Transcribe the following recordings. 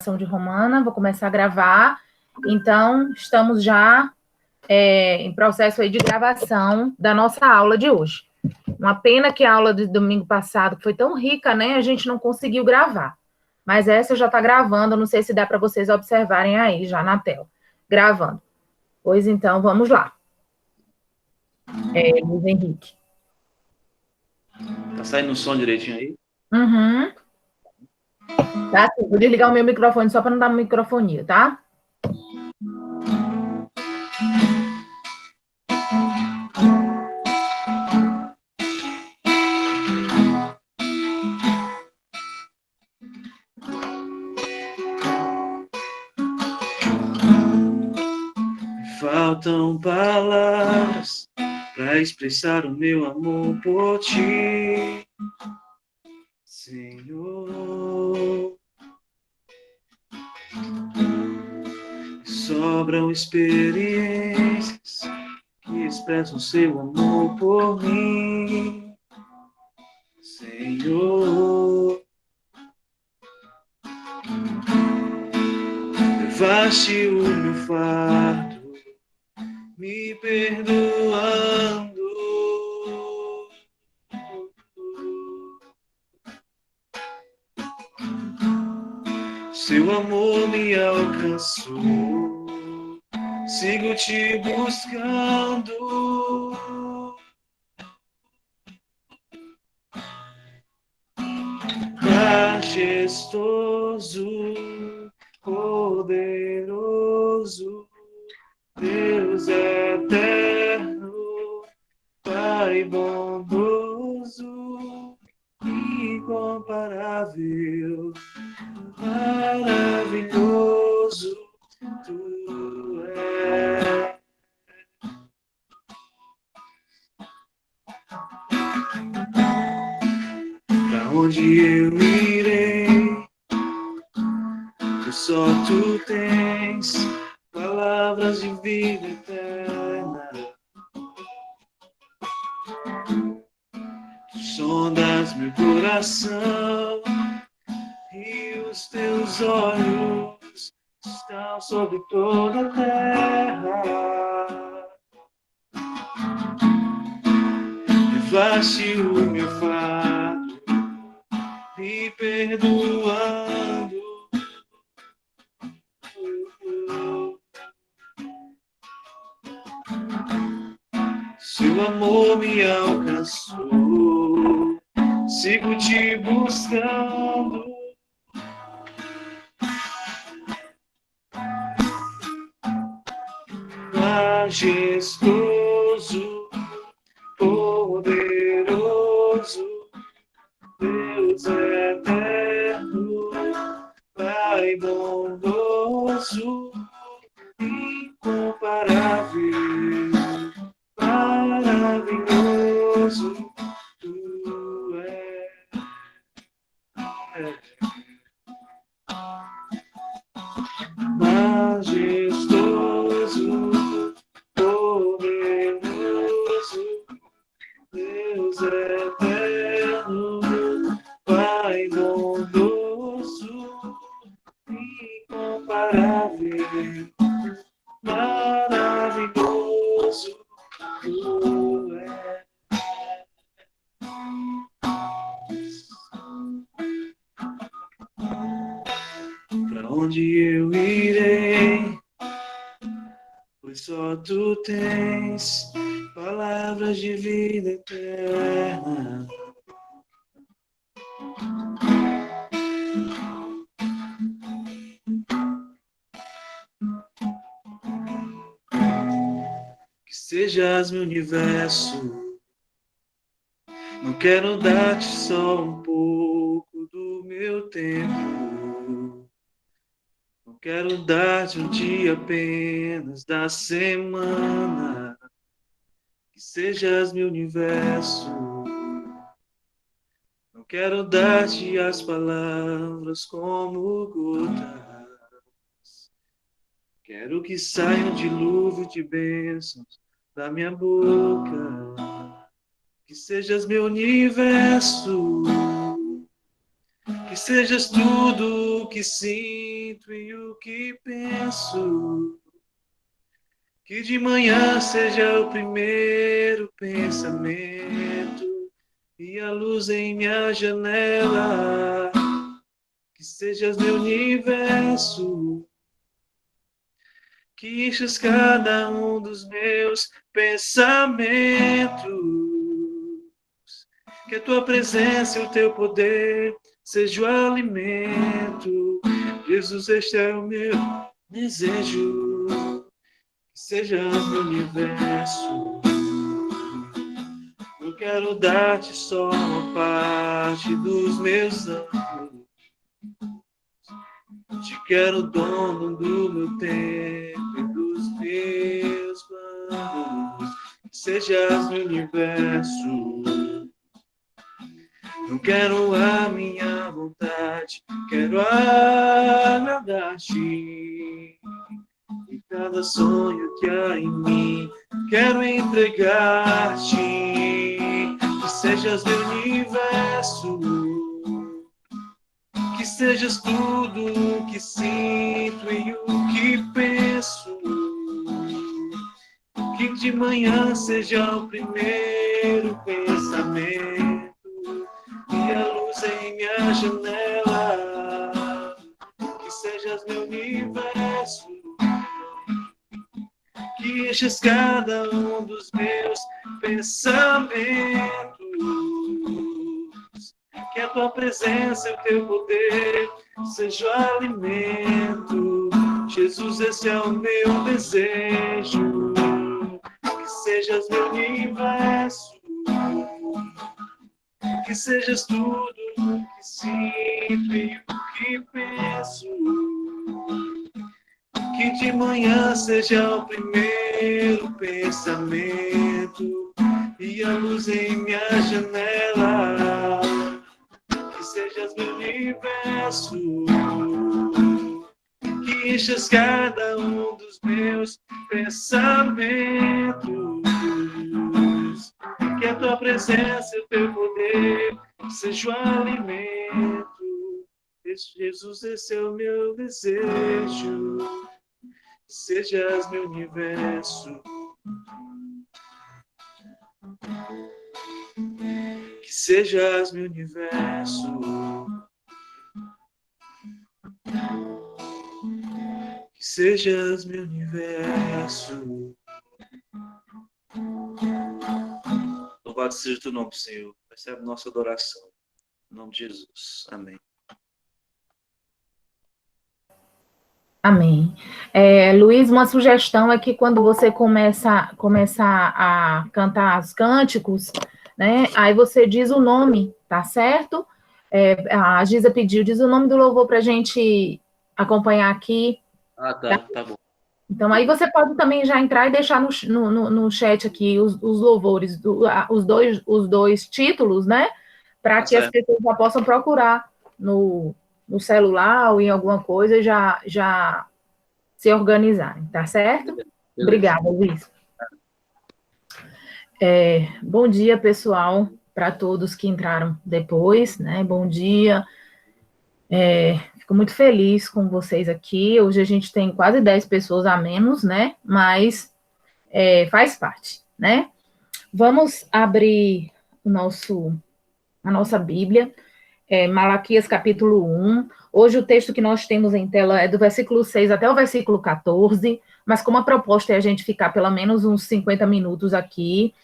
de Romana, vou começar a gravar. Então, estamos já em processo aí de gravação da nossa aula de hoje. Uma pena que a aula de domingo passado foi tão rica, né? A gente não conseguiu gravar. Mas essa já está gravando, não sei se dá para vocês observarem aí já na tela. Gravando. Pois então, vamos lá. Luiz Henrique. Tá saindo o som direitinho aí? Uhum. Tá, sim. Vou desligar o meu microfone só para não dar microfonia, tá? Faltam palavras para expressar o meu amor por ti, Senhor. Sobram experiências que expressam seu amor por mim, Senhor. Levaste o meu fardo, me perdoando. Seu amor me alcançou, sigo te buscando. Majestoso, poderoso, Deus eterno, Pai bondoso, incomparável, maravilhoso, tu és. Pra onde eu irei? Só tu tens palavras de vida eterna. Tu sondas meu coração e os teus olhos estão sobre toda a terra. Levaste o meu fardo, me perdoando. Seu amor me alcançou, sigo te buscando. Majestoso, poderoso, Deus eterno, Pai bondoso, incomparável, maravilhoso, tu és. Majestoso, poderoso, Deus eterno, Pai bondoso, incomparável, maravilhoso, tu és. Pra onde eu irei? Pois só tu tens palavras de vida eterna. Que sejas meu universo. Não quero dar-te só um pouco do meu tempo. Não quero dar-te um dia apenas da semana. Que sejas meu universo. Não quero dar-te as palavras como gotas. Quero que saia um dilúvio de bênçãos da minha boca. Que sejas meu universo. Que sejas tudo que sinto sinto e o que penso. Que de manhã seja o primeiro pensamento e a luz em minha janela. Que sejas meu universo, que enches cada um dos meus pensamentos. Que a tua presença e o teu poder seja o alimento. Jesus, este é o meu desejo. Que sejas meu universo. Eu quero dar-te só uma parte dos meus anos. Te quero dono do meu tempo e dos meus planos. Que sejas meu universo. Não quero a minha vontade, quero agradar-te. E cada sonho que há em mim, quero entregar-te. Que sejas meu universo, que sejas tudo o que sinto e o que penso. Que de manhã seja o primeiro pensamento e a luz em minha janela. Que sejas meu universo, que enches cada um dos meus pensamentos. Que a tua presença e o teu poder seja o alimento. Jesus, esse é o meu desejo. Que sejas meu universo, que sejas tudo o que sinto e o que penso. Que de manhã seja o primeiro pensamento e a luz em minha janela. Que sejas meu universo, que enches cada um dos meus pensamentos. Que a tua presença e o teu poder seja o alimento. Jesus, esse é o meu desejo. Que sejas meu universo. Que sejas meu universo. Que sejas meu universo. Louvado seja o teu nome, Senhor. Recebe nossa adoração. Em nome de Jesus. Amém. Amém. Luiz, uma sugestão é que quando você começa a cantar os cânticos, né, aí você diz o nome, tá certo? A Giza pediu, diz o nome do louvor para a gente acompanhar aqui. Ah, tá bom. Então, aí você pode também já entrar e deixar no chat aqui os louvores, os dois títulos, né? Para que as pessoas já possam procurar no celular ou em alguma coisa e já se organizarem, tá certo? Beleza. Obrigada, Luiz. Bom dia, pessoal, para todos que entraram depois, né? Bom dia. Fico muito feliz com vocês aqui. Hoje a gente tem quase 10 pessoas a menos, né? Mas faz parte, né? Vamos abrir a nossa Bíblia, Malaquias capítulo 1. Hoje o texto que nós temos em tela é do versículo 6 até o versículo 14, mas como a proposta é a gente ficar pelo menos uns 50 minutos aqui,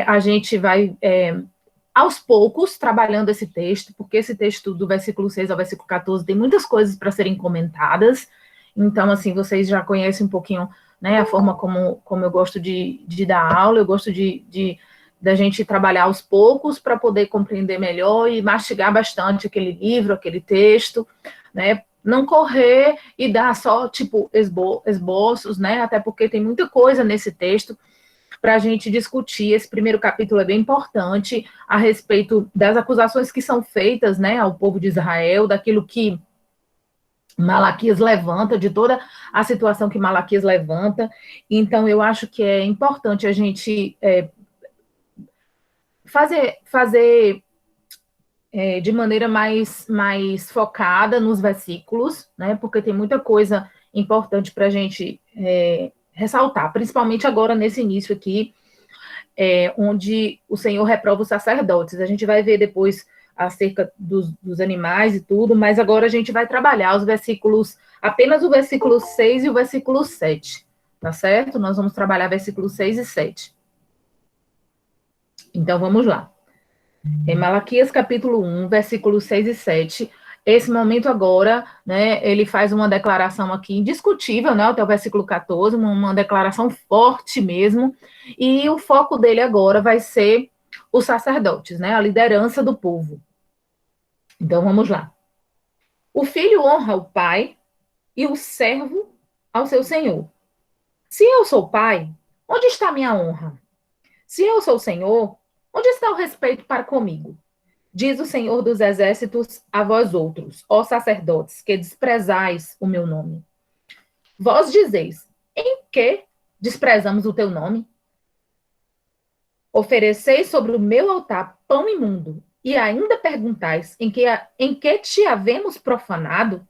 a gente vai, aos poucos, trabalhando esse texto, porque esse texto do versículo 6 ao versículo 14 tem muitas coisas para serem comentadas, então, assim, vocês já conhecem um pouquinho, né, a forma como eu gosto de dar aula, eu gosto da gente trabalhar aos poucos para poder compreender melhor e mastigar bastante aquele livro, aquele texto, né? Não correr e dar só, tipo, esboços, né? Até porque tem muita coisa nesse texto para a gente discutir. Esse primeiro capítulo é bem importante a respeito das acusações que são feitas, né, ao povo de Israel, daquilo que Malaquias levanta, de toda a situação que Malaquias levanta. Então, eu acho que é importante a gente fazer de maneira mais focada nos versículos, né? Porque tem muita coisa importante para a gente ressaltar, principalmente agora nesse início aqui, onde o Senhor reprova os sacerdotes. A gente vai ver depois acerca dos animais e tudo, mas agora a gente vai trabalhar os versículos, apenas o versículo 6 e o versículo 7, tá certo? Nós vamos trabalhar versículos 6 e 7. Então, vamos lá. Em Malaquias, capítulo 1, versículos 6 e 7, esse momento agora, né, ele faz uma declaração aqui indiscutível, né, até o versículo 14, uma declaração forte mesmo, e o foco dele agora vai ser os sacerdotes, né, a liderança do povo. Então, vamos lá. O filho honra o pai e o servo ao seu senhor. Se eu sou pai, onde está a minha honra? Se eu sou senhor, onde está o respeito para comigo? Diz o Senhor dos Exércitos a vós outros, ó sacerdotes, que desprezais o meu nome. Vós dizeis, em que desprezamos o teu nome? Ofereceis sobre o meu altar pão imundo, e ainda perguntais, em que te havemos profanado?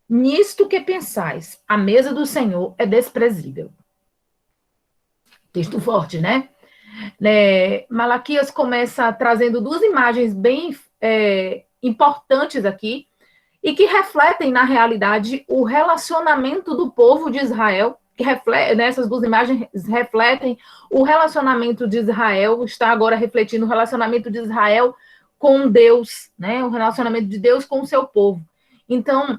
Nisto que pensais, a mesa do Senhor é desprezível. Texto forte, né? Malaquias começa trazendo duas imagens bem importantes aqui e que refletem, na realidade, o relacionamento do povo de Israel, essas duas imagens refletem o relacionamento de Israel, está agora refletindo o relacionamento de Israel com Deus, né? O relacionamento de Deus com o seu povo. Então,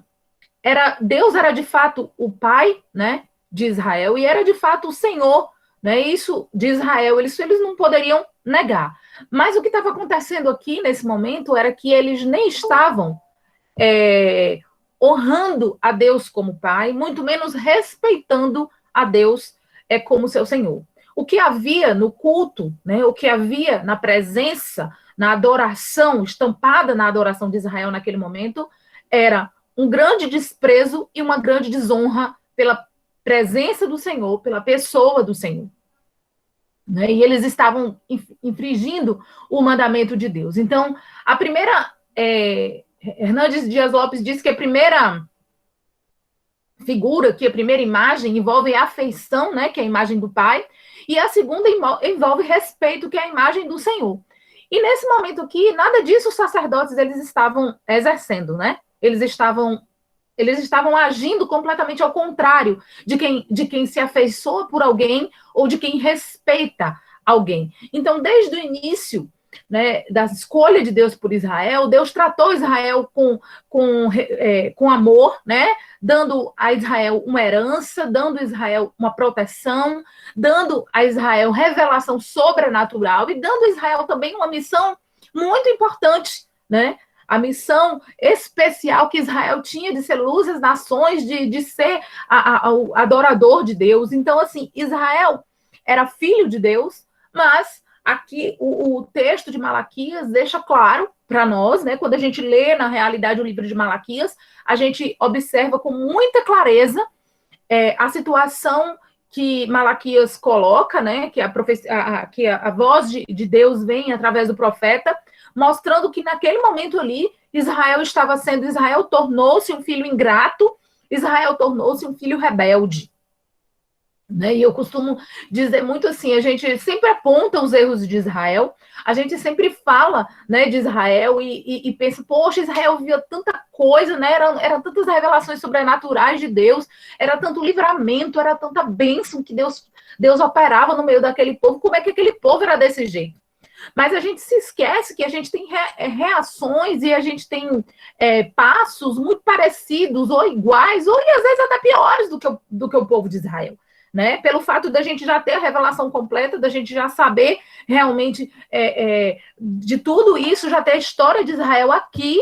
Deus era de fato o pai, né, de Israel, e era de fato o Senhor, né, isso de Israel, eles não poderiam negar. Mas o que estava acontecendo aqui nesse momento era que eles nem estavam honrando a Deus como pai, muito menos respeitando a Deus como seu Senhor. O que havia no culto, né, o que havia na presença, na adoração, estampada na adoração de Israel naquele momento, era um grande desprezo e uma grande desonra pela presença do Senhor, pela pessoa do Senhor. Né? E eles estavam infringindo o mandamento de Deus. Então, a primeira... Hernandes Dias Lopes diz que a primeira figura, que a primeira imagem envolve a afeição, né, que é a imagem do Pai, e a segunda envolve respeito, que é a imagem do Senhor. E nesse momento aqui, nada disso os sacerdotes eles estavam exercendo, né? Eles estavam agindo completamente ao contrário de quem se afeiçoa por alguém ou de quem respeita alguém. Então, desde o início, né, da escolha de Deus por Israel, Deus tratou Israel com amor, né, dando a Israel uma herança, dando a Israel uma proteção, dando a Israel revelação sobrenatural e dando a Israel também uma missão muito importante, né? A missão especial que Israel tinha de ser luz às nações, de ser o adorador de Deus. Então, assim, Israel era filho de Deus, mas aqui o texto de Malaquias deixa claro para nós, né? Quando a gente lê, na realidade, o livro de Malaquias, a gente observa com muita clareza a situação que Malaquias coloca, né? Que a voz de Deus vem através do profeta, mostrando que naquele momento ali, Israel tornou-se um filho ingrato, Israel tornou-se um filho rebelde. Né? E eu costumo dizer muito assim, a gente sempre aponta os erros de Israel, a gente sempre fala, né, de Israel e pensa, poxa, Israel via tanta coisa, né? Eram tantas revelações sobrenaturais de Deus, era tanto livramento, era tanta bênção que Deus operava no meio daquele povo, como é que aquele povo era desse jeito? Mas a gente se esquece que a gente tem reações e a gente tem passos muito parecidos ou iguais, ou às vezes até piores do que o povo de Israel. Né? Pelo fato da gente já ter a revelação completa, da gente já saber realmente de tudo isso, já ter a história de Israel aqui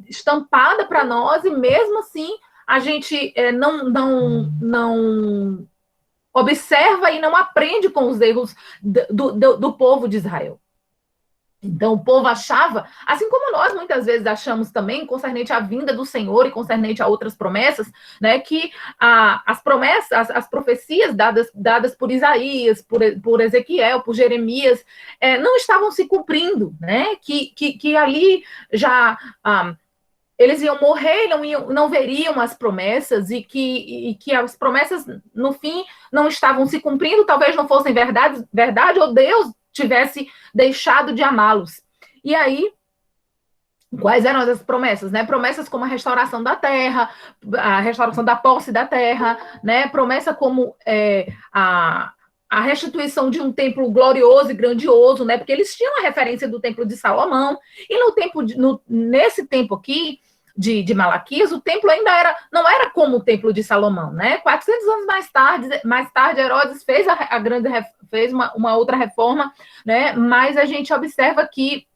estampada para nós, e mesmo assim a gente não observa e não aprende com os erros do povo de Israel. Então, o povo achava, assim como nós muitas vezes achamos também, concernente à vinda do Senhor e concernente a outras promessas, né, que as promessas, as profecias dadas por Isaías, por Ezequiel, por Jeremias, não estavam se cumprindo, né, que ali já eles iam morrer, não veriam as promessas e que as promessas, no fim, não estavam se cumprindo, talvez não fossem verdade ou Deus tivesse deixado de amá-los. E aí, quais eram as promessas, né? Promessas como a restauração da terra, a restauração da posse da terra, né? Promessa como a restituição de um templo glorioso e grandioso, né? Porque eles tinham a referência do templo de Salomão, e nesse tempo aqui, de Malaquias, o templo ainda não era como o templo de Salomão, né? 400 anos mais tarde Herodes fez uma outra reforma, né? Mas a gente observa que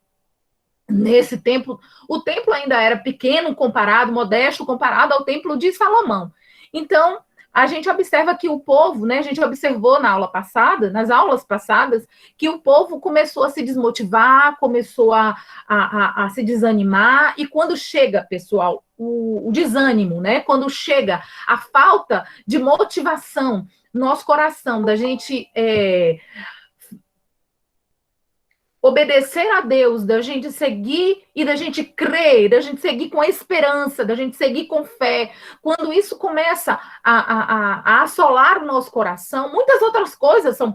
nesse templo, o templo ainda era pequeno comparado, modesto comparado ao templo de Salomão. Então, a gente observa que o povo, né, a gente observou nas aulas passadas, que o povo começou a se desmotivar, começou a se desanimar, e quando chega, pessoal, o desânimo, né, quando chega a falta de motivação no nosso coração, da gente obedecer a Deus, da gente seguir e da gente crer, da gente seguir com esperança, da gente seguir com fé. Quando isso começa a assolar o nosso coração, muitas outras coisas são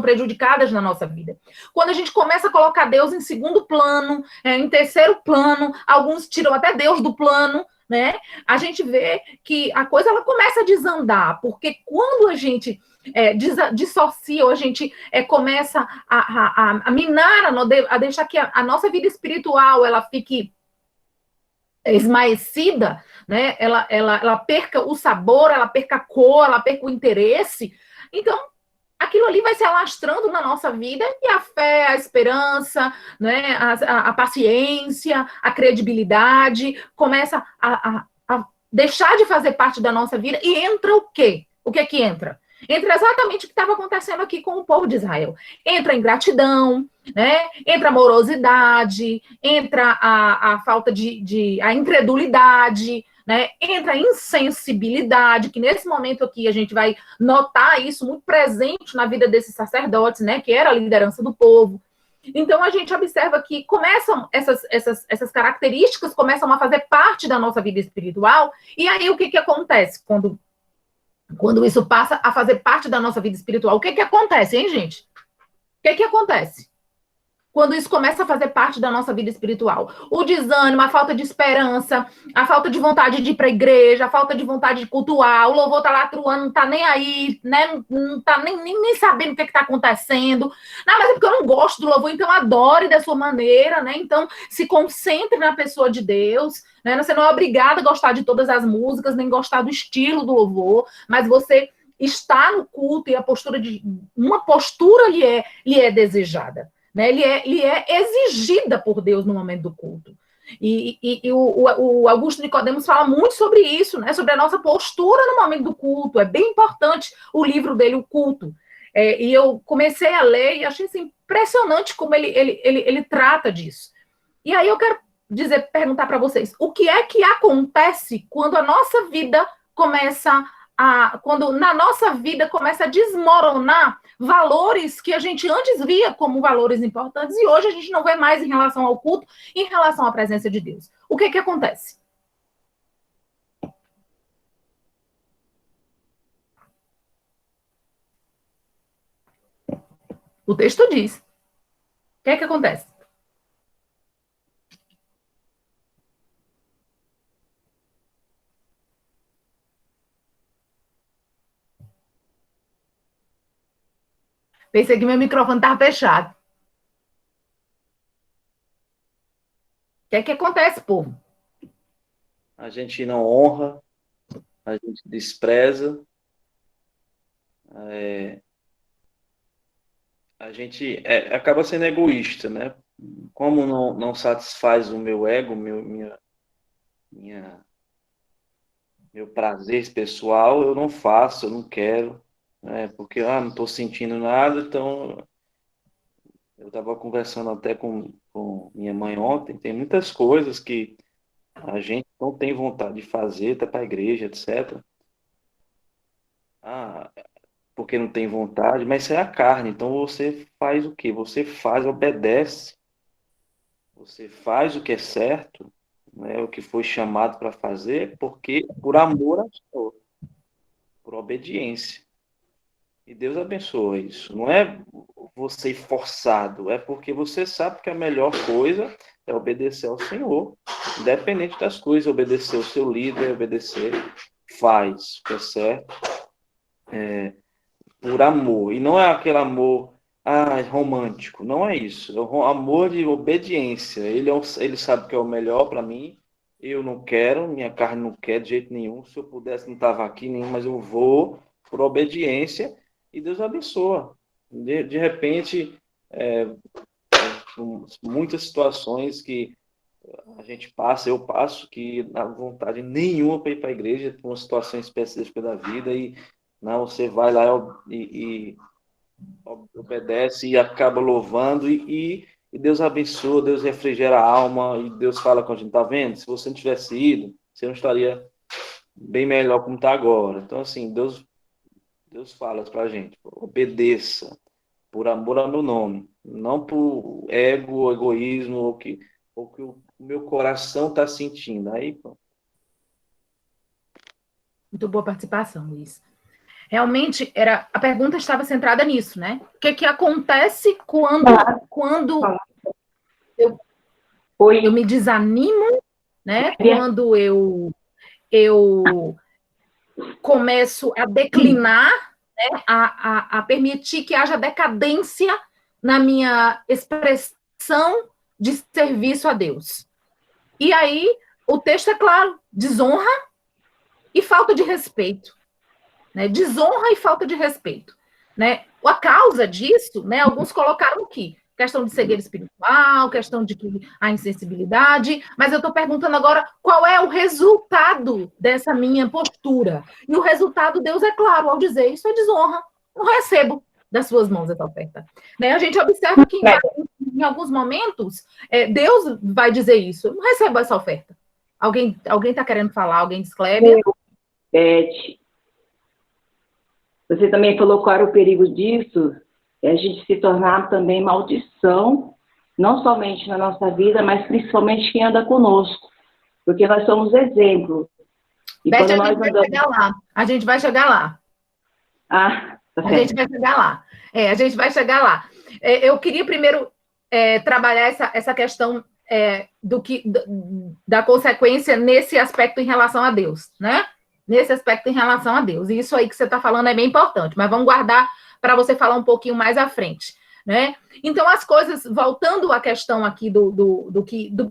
prejudicadas na nossa vida. Quando a gente começa a colocar Deus em segundo plano, em terceiro plano, alguns tiram até Deus do plano, né? A gente vê que a coisa ela começa a desandar, porque quando a gente dissocia, ou a gente começa a minar, a deixar que a nossa vida espiritual ela fique esmaecida, né? Ela perca o sabor, ela perca a cor, ela perca o interesse. Então, aquilo ali vai se alastrando na nossa vida, e a fé, a esperança, né? a paciência, a credibilidade começa a deixar de fazer parte da nossa vida, e entra o quê? O que é que entra? Entra exatamente o que estava acontecendo aqui com o povo de Israel. Entra a ingratidão, né? Entra a morosidade, entra a falta a incredulidade, né? Entra a insensibilidade, que nesse momento aqui a gente vai notar isso muito presente na vida desses sacerdotes, né? Que era a liderança do povo. Então a gente observa que começam essas características começam a fazer parte da nossa vida espiritual, e aí o que acontece quando isso passa a fazer parte da nossa vida espiritual? O que acontece, hein, gente? O que acontece quando isso começa a fazer parte da nossa vida espiritual? O desânimo, a falta de esperança, a falta de vontade de ir para a igreja, a falta de vontade de cultuar, o louvor tá lá truando, não tá nem aí, né? Não tá nem sabendo o que está acontecendo. Não, mas é porque eu não gosto do louvor, então adore da sua maneira, né? Então se concentre na pessoa de Deus, né? Você não é obrigado a gostar de todas as músicas, nem gostar do estilo do louvor, mas você está no culto, e uma postura lhe é desejada. Né? Ele é exigida por Deus no momento do culto. E o Augusto Nicodemos fala muito sobre isso, né? Sobre a nossa postura no momento do culto. É bem importante o livro dele, O Culto. E eu comecei a ler e achei assim, impressionante como ele trata disso. E aí eu quero perguntar para vocês, o que é que acontece quando a nossa vida começa quando na nossa vida começa a desmoronar valores que a gente antes via como valores importantes, e hoje a gente não vê mais em relação ao culto, em relação à presença de Deus. O que acontece? O texto diz. O que acontece? Pensei que meu microfone estava fechado. O que acontece, povo? A gente não honra, a gente despreza, a gente acaba sendo egoísta, né? Como não satisfaz o meu ego, meu prazer pessoal, eu não faço, eu não quero, né? Porque não estou sentindo nada, então Eu estava conversando até com minha mãe ontem, tem muitas coisas que a gente não tem vontade de fazer, até para a igreja, etc. Ah, porque não tem vontade, mas isso é a carne. Então você faz o quê? Você faz, obedece, você faz o que é certo, né? O que foi chamado para fazer, porque por amor ao Senhor, por obediência. E Deus abençoa isso. Não é você ir forçado, é porque você sabe que a melhor coisa é obedecer ao Senhor, independente das coisas, obedecer ao seu líder, obedecer, faz o que é certo, por amor. E não é aquele amor romântico, não é isso. É um amor de obediência. Ele sabe que é o melhor para mim. Eu não quero, minha carne não quer de jeito nenhum. Se eu pudesse, não estava aqui nenhum, mas eu vou por obediência e Deus abençoa. De repente, muitas situações que a gente passa, eu passo, que não vontade nenhuma para ir para a igreja, por uma situação específica da vida, e não, você vai lá e obedece e acaba louvando, e Deus abençoa, Deus refrigera a alma, e Deus fala com a gente, tá vendo? Se você não tivesse ido, você não estaria bem melhor como está agora. Então, assim, Deus fala para a gente, obedeça, por amor ao meu nome, não por ego, egoísmo, ou que o meu coração está sentindo. Aí, pô. Muito boa participação, Luiz. Realmente, a pergunta estava centrada nisso, né? O que acontece quando eu me desanimo, né? Quando eu começo a declinar, né? a permitir que haja decadência na minha expressão de serviço a Deus. E aí, o texto é claro, desonra e falta de respeito. Né? Desonra e falta de respeito. Né? A causa disso, né, alguns colocaram aqui, questão de cegueira espiritual, questão de a insensibilidade, mas eu estou perguntando agora qual é o resultado dessa minha postura. E o resultado, Deus é claro ao dizer, isso é desonra, não recebo das suas mãos essa oferta. Né? A gente observa que em alguns momentos, Deus vai dizer isso, eu não recebo essa oferta. Alguém está querendo falar? Alguém diz, Clébia? Beth, você também falou qual era o perigo disso, é a gente se tornar também maldição, não somente na nossa vida, mas principalmente quem anda conosco, porque nós somos exemplo. E Beth, quando nós andamos... chegar lá. A gente vai chegar lá. Tá certo. A gente vai chegar lá. A gente vai chegar lá. Eu queria primeiro trabalhar essa questão da consequência nesse aspecto em relação a Deus, né? Nesse aspecto em relação a Deus. E isso aí que você está falando é bem importante, mas vamos guardar para você falar um pouquinho mais à frente, né? Então, as coisas, voltando à questão aqui dos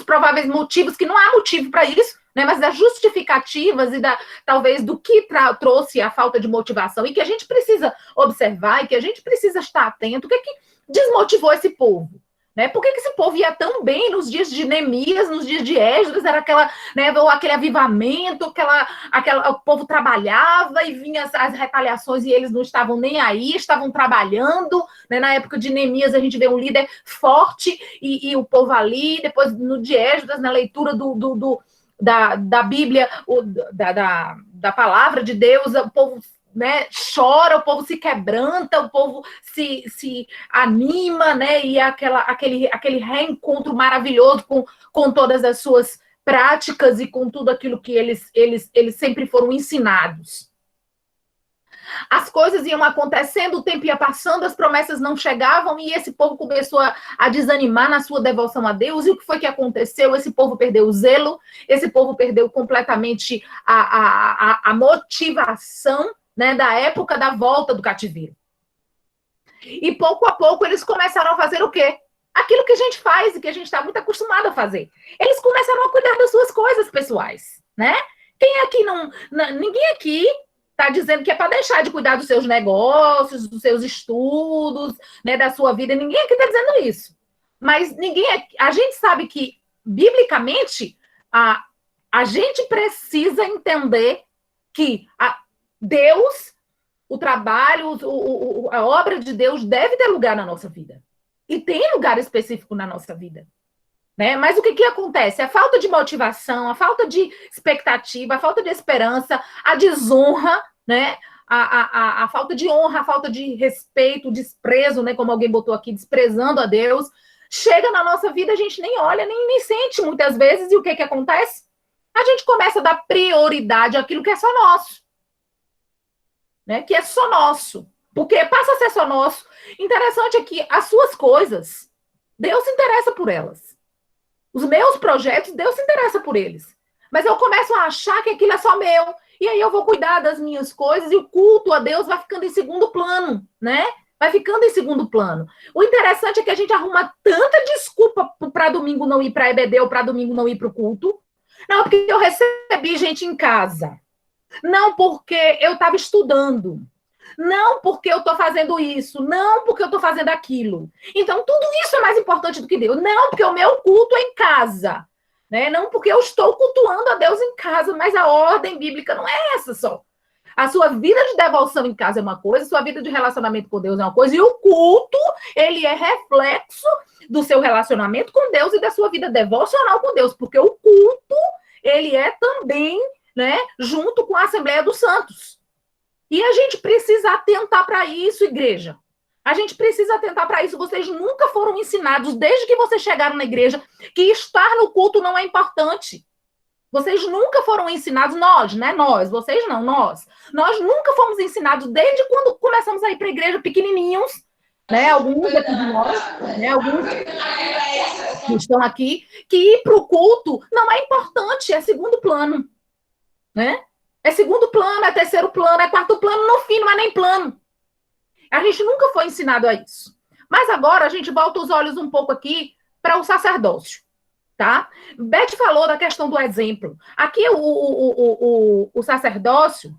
prováveis motivos, que não há motivo para isso, né? Mas das justificativas e talvez do que trouxe a falta de motivação, e que a gente precisa observar, e que a gente precisa estar atento, o que desmotivou esse povo? Né? Por que esse povo ia tão bem nos dias de Neemias, nos dias de Esdras, era aquele avivamento, o povo trabalhava e vinha as retaliações e eles não estavam nem aí, estavam trabalhando. Né? Na época de Neemias a gente vê um líder forte e o povo ali, depois no de Esdras, na leitura da Bíblia, da palavra de Deus, o povo... Né, chora, o povo se quebranta, o povo se anima, né, e aquele reencontro maravilhoso com todas as suas práticas e com tudo aquilo que eles sempre foram ensinados. As coisas iam acontecendo, o tempo ia passando, as promessas não chegavam e esse povo começou a desanimar na sua devoção a Deus. E o que foi que aconteceu? Esse povo perdeu o zelo, esse povo perdeu completamente a motivação, né, da época da volta do cativeiro. E pouco a pouco eles começaram a fazer o quê? Aquilo que a gente faz e que a gente está muito acostumado a fazer. Eles começaram a cuidar das suas coisas pessoais, né? Quem aqui ninguém aqui está dizendo que é para deixar de cuidar dos seus negócios, dos seus estudos, né, da sua vida. Ninguém aqui está dizendo isso. Mas a gente sabe que, biblicamente, a gente precisa entender que Deus o trabalho, a obra de Deus deve ter lugar na nossa vida. E tem lugar específico na nossa vida. Né? Mas o que acontece? A falta de motivação, a falta de expectativa, a falta de esperança, a desonra, né? A falta de honra, a falta de respeito, o desprezo, né? Como alguém botou aqui, desprezando a Deus, chega na nossa vida, a gente nem olha, nem sente muitas vezes, e o que acontece? A gente começa a dar prioridade àquilo que é só nosso. Né? Que é só nosso. Porque passa a ser só nosso. Interessante é que as suas coisas, Deus se interessa por elas. Os meus projetos, Deus se interessa por eles. Mas eu começo a achar que aquilo é só meu. E aí eu vou cuidar das minhas coisas e o culto a Deus vai ficando em segundo plano, né? Vai ficando em segundo plano. O interessante é que a gente arruma tanta desculpa para domingo não ir para a EBD ou para domingo não ir para o culto. Não, porque eu recebi gente em casa. Não porque eu estava estudando. Não porque eu estou fazendo isso. Não porque eu estou fazendo aquilo. Então, tudo isso é mais importante do que Deus. Não porque o meu culto é em casa. Né? Não porque eu estou cultuando a Deus em casa. Mas a ordem bíblica não é essa só. A sua vida de devoção em casa é uma coisa, a sua vida de relacionamento com Deus é uma coisa, e o culto, ele é reflexo do seu relacionamento com Deus e da sua vida devocional com Deus, porque o culto, ele é também, né, junto com a Assembleia dos Santos. E a gente precisa atentar para isso, igreja. A gente precisa atentar para isso. Vocês nunca foram ensinados, desde que vocês chegaram na igreja, que estar no culto não é importante. Vocês nunca foram ensinados, nós, né? Nós, vocês não, nós. Nós nunca fomos ensinados, desde quando começamos a ir para a igreja pequenininhos, né? Alguns aqui de nós, né? Alguns que estão aqui, que ir para o culto não é importante, é segundo plano, né? É segundo plano, é terceiro plano, é quarto plano, no fim não é nem plano. A gente nunca foi ensinado a isso. Mas agora a gente volta os olhos um pouco aqui para o sacerdócio. Tá? Beth falou da questão do exemplo. Aqui o sacerdócio,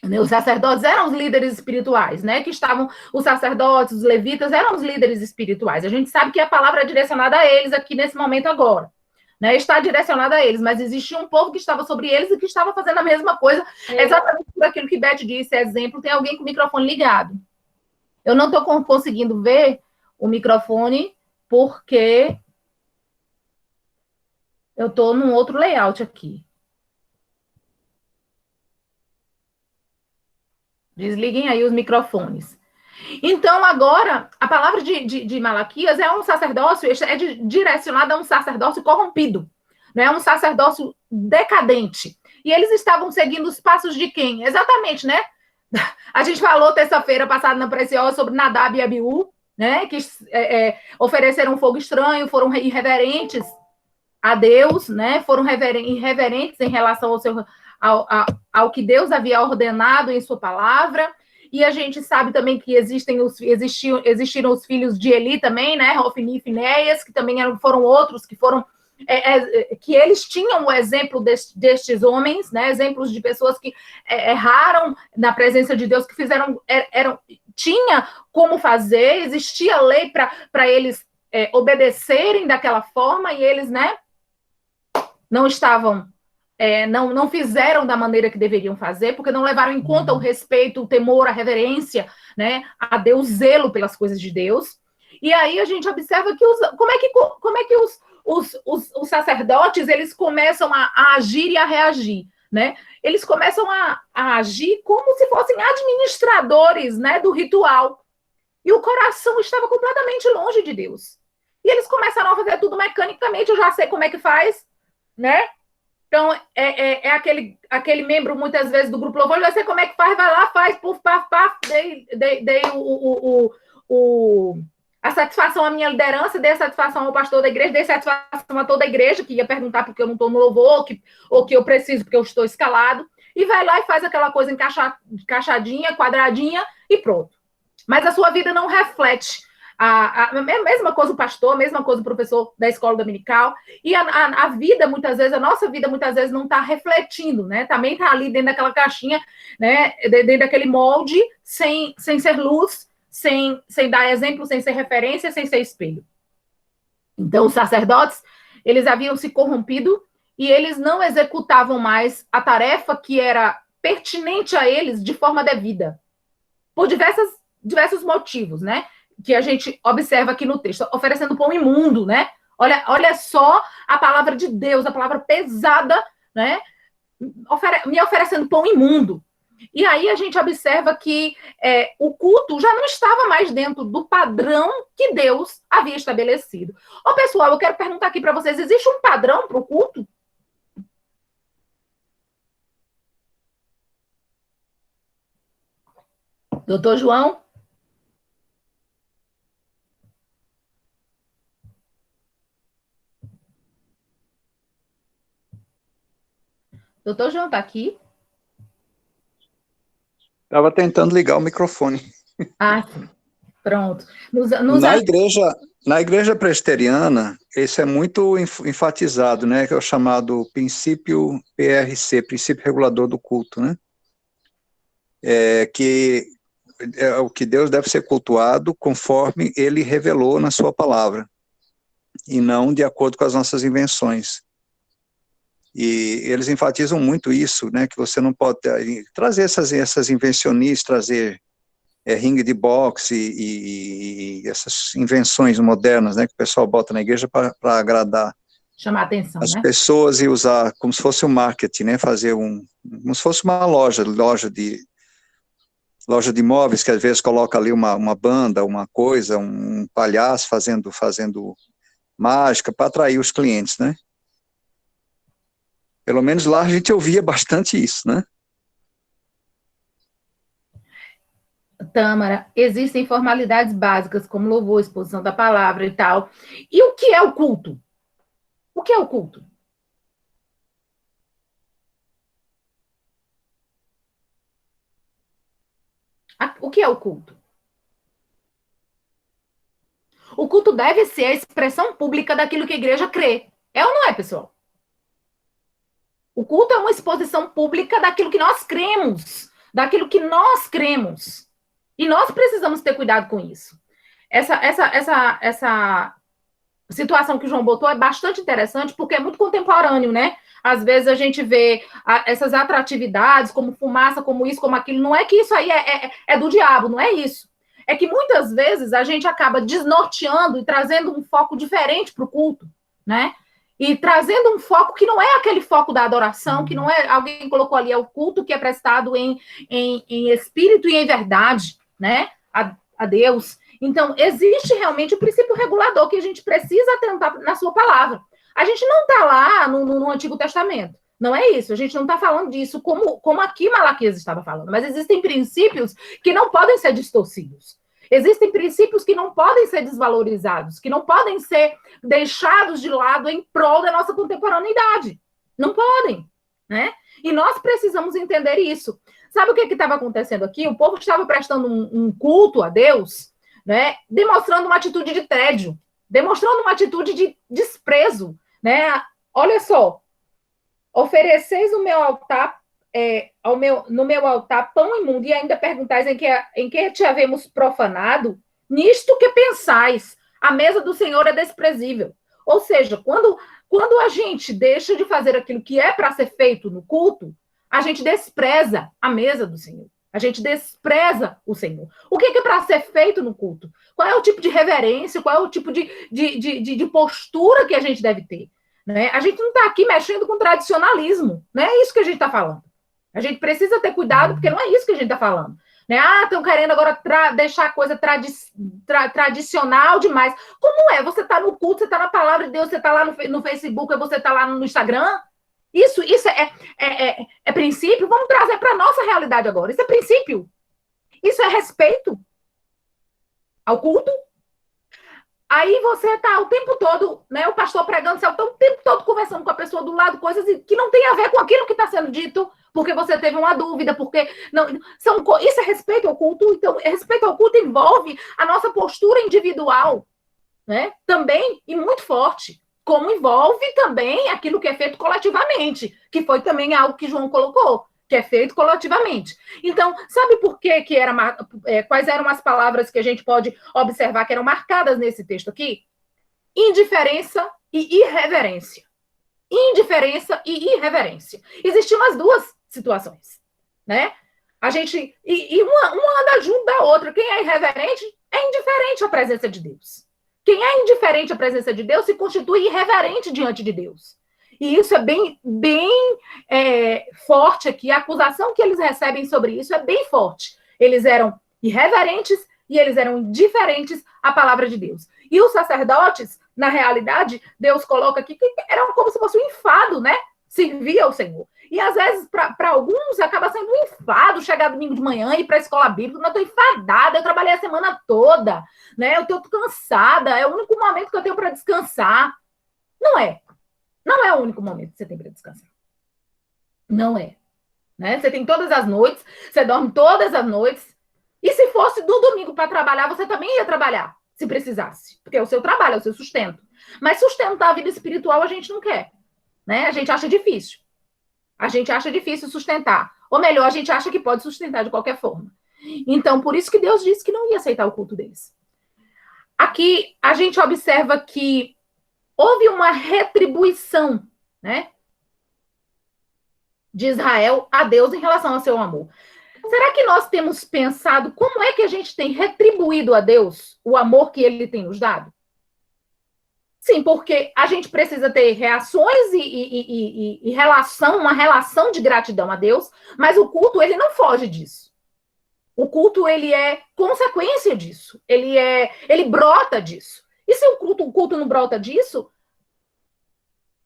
né, os sacerdotes eram os líderes espirituais, né? Que estavam, os sacerdotes, os levitas eram os líderes espirituais. A gente sabe que a palavra é direcionada a eles aqui nesse momento agora. Né, está direcionada a eles, mas existia um povo que estava sobre eles e que estava fazendo a mesma coisa, exatamente por aquilo que Beth disse, exemplo, tem alguém com o microfone ligado. Eu não estou conseguindo ver o microfone porque eu estou num outro layout aqui. Desliguem aí os microfones. Então, agora, a palavra de Malaquias é um sacerdócio, é direcionada a um sacerdócio corrompido, né? Um sacerdócio decadente. E eles estavam seguindo os passos de quem? Exatamente, né? A gente falou terça-feira passada na Preciosa sobre Nadab e Abiú, né? Que ofereceram fogo estranho, foram irreverentes a Deus, né? Foram irreverentes em relação ao que Deus havia ordenado em sua palavra. E a gente sabe também que existiram os filhos de Eli também, né? Hofni e Finéias, que também foram outros que foram que eles tinham o exemplo destes homens, né? Exemplos de pessoas que erraram na presença de Deus, que fizeram, tinha como fazer, existia lei para eles obedecerem daquela forma, e eles, né, não estavam, não fizeram da maneira que deveriam fazer, porque não levaram em conta o respeito, o temor, a reverência, né, a Deus, zelo pelas coisas de Deus. E aí a gente observa que como é que os sacerdotes, eles começam a agir e a reagir, né? Eles começam a agir como se fossem administradores, né, do ritual. E o coração estava completamente longe de Deus. E eles começaram a fazer tudo mecanicamente, eu já sei como é que faz, né? Então, aquele membro, muitas vezes, do grupo louvor, eu já sei como é que faz, vai lá, faz, puf, paf, paf, dei a satisfação à minha liderança, dei a satisfação ao pastor da igreja, dei satisfação a toda a igreja, que ia perguntar porque eu não estou no louvor, ou que eu preciso porque eu estou escalado, e vai lá e faz aquela coisa encaixadinha, quadradinha, e pronto. Mas a sua vida não reflete a mesma coisa o pastor, a mesma coisa o professor da escola dominical, e a vida, muitas vezes, a nossa vida, muitas vezes, não está refletindo, né? Também está ali dentro daquela caixinha, né? Dentro daquele molde, sem ser luz, sem dar exemplo, sem ser referência, sem ser espelho. Então, os sacerdotes, eles haviam se corrompido e eles não executavam mais a tarefa que era pertinente a eles de forma devida, por diversos motivos, né? Que a gente observa aqui no texto, oferecendo pão imundo, né? Olha só a palavra de Deus, a palavra pesada, né? Me oferecendo pão imundo. E aí a gente observa que o culto já não estava mais dentro do padrão que Deus havia estabelecido. Ô, pessoal, eu quero perguntar aqui para vocês, existe um padrão para o culto? Doutor João? Doutor João está aqui? Estava tentando ligar o microfone. Ah, sim. Pronto. Na igreja presbiteriana, isso é muito enfatizado, né? Que é o chamado princípio PRC, princípio regulador do culto, né? Que é o que Deus deve ser cultuado conforme ele revelou na sua palavra, e não de acordo com as nossas invenções. E eles enfatizam muito isso, né? Que você não pode trazer essas invencionistas, trazer ringue de boxe e essas invenções modernas, né, que o pessoal bota na igreja para agradar, chamar a atenção, as né? pessoas, e usar como se fosse um marketing, né, fazer como se fosse uma loja de imóveis, que às vezes coloca ali uma banda, uma coisa, um palhaço fazendo mágica para atrair os clientes, né? Pelo menos lá a gente ouvia bastante isso, né? Tâmara, existem formalidades básicas, como louvor, exposição da palavra e tal. E o que é o culto? O que é o culto? O que é o culto? O culto deve ser a expressão pública daquilo que a igreja crê. É ou não é, pessoal? O culto é uma exposição pública daquilo que nós cremos. Daquilo que nós cremos. E nós precisamos ter cuidado com isso. Essa situação que o João botou é bastante interessante, porque é muito contemporâneo, né? Às vezes a gente vê essas atratividades, como fumaça, como isso, como aquilo. Não é que isso aí é do diabo, não é isso. É que muitas vezes a gente acaba desnorteando e trazendo um foco diferente para o culto, né? E trazendo um foco que não é aquele foco da adoração, que não é, alguém colocou ali, é o culto que é prestado em espírito e em verdade, né? A Deus. Então, existe realmente o princípio regulador que a gente precisa atentar na sua palavra. A gente não está lá no Antigo Testamento. Não é isso. A gente não está falando disso como aqui Malaquias estava falando. Mas existem princípios que não podem ser distorcidos. Existem princípios que não podem ser desvalorizados, que não podem ser deixados de lado em prol da nossa contemporaneidade. Não podem, né? E nós precisamos entender isso. Sabe o que estava acontecendo aqui? O povo estava prestando um culto a Deus, né? Demonstrando uma atitude de tédio, demonstrando uma atitude de desprezo, né? Olha só, ofereceis o meu altar, no meu altar pão imundo, e ainda perguntais em que te havemos profanado, nisto que pensais, a mesa do Senhor é desprezível. Ou seja, quando a gente deixa de fazer aquilo que é para ser feito no culto, a gente despreza a mesa do Senhor. A gente despreza o Senhor. O que é para ser feito no culto? Qual é o tipo de reverência? Qual é o tipo de postura que a gente deve ter? Né? A gente não está aqui mexendo com tradicionalismo. Não é isso que a gente está falando. A gente precisa ter cuidado, porque não é isso que a gente está falando. Né? Estão querendo agora deixar a coisa tradicional demais. Como é? Você está no culto, você está na palavra de Deus, você está lá no Facebook, você está lá no Instagram. Isso é princípio? Vamos trazer para a nossa realidade agora. Isso é princípio? Isso é respeito ao culto? Aí você está o tempo todo, né, o pastor pregando, você está o tempo todo conversando com a pessoa do lado, coisas que não tem a ver com aquilo que está sendo dito, porque você teve uma dúvida, porque isso é respeito ao culto. Então, respeito ao culto envolve a nossa postura individual, né, também, e muito forte. Como envolve também aquilo que é feito coletivamente, que foi também algo que João colocou, que é feito coletivamente. Então, sabe por que quais eram as palavras que a gente pode observar que eram marcadas nesse texto aqui? Indiferença e irreverência. Indiferença e irreverência. Existiam as duas situações. né? A gente, uma anda junto da outra. Quem é irreverente é indiferente à presença de Deus. Quem é indiferente à presença de Deus se constitui irreverente diante de Deus. E isso é bem forte aqui. A acusação que eles recebem sobre isso é bem forte. Eles eram irreverentes e eles eram indiferentes à palavra de Deus. E os sacerdotes, na realidade, Deus coloca aqui que eram como se fosse um enfado, né? Servir ao Senhor. E às vezes, para alguns, acaba sendo um enfado chegar domingo de manhã e ir para a escola bíblica. Eu estou enfadada, eu trabalhei a semana toda, né? Eu estou cansada, é o único momento que eu tenho para descansar. Não é. Não é o único momento que você tem para descansar. Não é. Né? Você tem todas as noites, você dorme todas as noites. E se fosse do domingo para trabalhar, você também ia trabalhar, se precisasse. Porque é o seu trabalho, é o seu sustento. Mas sustentar a vida espiritual a gente não quer. Né? A gente acha difícil. A gente acha difícil sustentar. Ou melhor, a gente acha que pode sustentar de qualquer forma. Então, por isso que Deus disse que não ia aceitar o culto deles. Aqui, a gente observa que houve uma retribuição, né, de Israel a Deus em relação ao seu amor. Será que nós temos pensado como é que a gente tem retribuído a Deus o amor que ele tem nos dado? Sim, porque a gente precisa ter reações e uma relação de gratidão a Deus, mas o culto, ele não foge disso. O culto, ele é consequência disso. Ele brota disso. E se o culto não brota disso,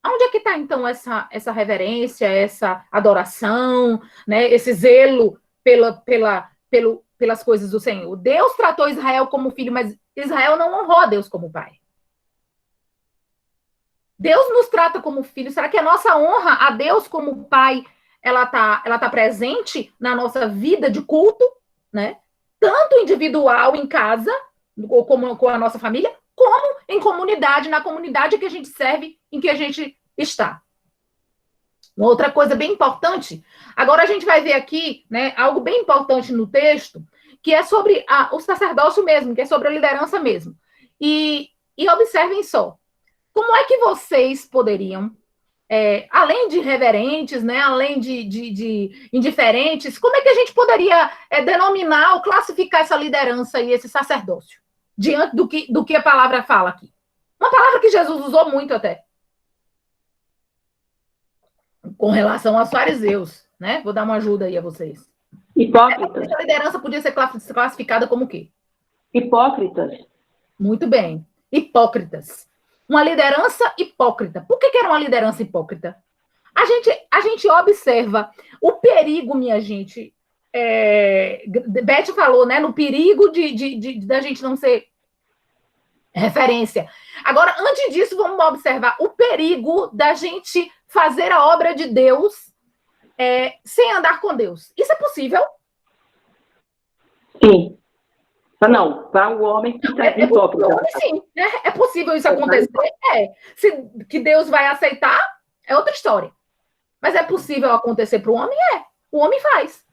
onde é que está, então, essa reverência, essa adoração, né, esse zelo pelas coisas do Senhor? Deus tratou Israel como filho, mas Israel não honrou a Deus como pai. Deus nos trata como filho. Será que a nossa honra a Deus como pai, ela tá presente na nossa vida de culto, né? Tanto individual em casa, ou como com a nossa família, como em comunidade, na comunidade que a gente serve, em que a gente está. Uma outra coisa bem importante, agora a gente vai ver aqui, né, algo bem importante no texto, que é sobre o sacerdócio mesmo, que é sobre a liderança mesmo. E observem só, como é que vocês poderiam, além de reverentes, né, além de indiferentes, como é que a gente poderia denominar ou classificar essa liderança e esse sacerdócio, diante do que a palavra fala aqui? Uma palavra que Jesus usou muito até, com relação aos fariseus, né? Vou dar uma ajuda aí a vocês. Hipócritas. Essa liderança podia ser classificada como o quê? Hipócritas. Muito bem. Hipócritas. Uma liderança hipócrita. Por que era uma liderança hipócrita? A gente observa o perigo, minha gente. Beth falou, né? No perigo da gente não ser referência. Agora, antes disso, vamos observar o perigo da gente fazer a obra de Deus sem andar com Deus. Isso é possível? Sim. Não, para o homem que está hipócrita. Sim, né? É possível isso acontecer? Que Deus vai aceitar, é outra história. Mas é possível acontecer para o homem? O homem faz.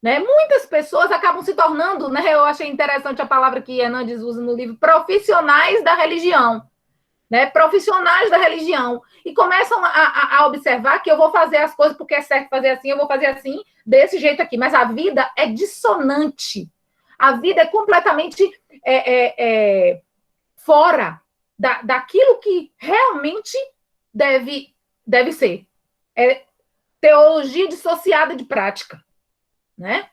Né? Muitas pessoas acabam se tornando, né? Eu achei interessante a palavra que Hernandes usa no livro, profissionais da religião. Né? Profissionais da religião. E começam a observar que eu vou fazer as coisas porque é certo fazer assim, eu vou fazer assim, desse jeito aqui. Mas a vida é dissonante. A vida é completamente fora daquilo que realmente deve ser. É teologia dissociada de prática. Né?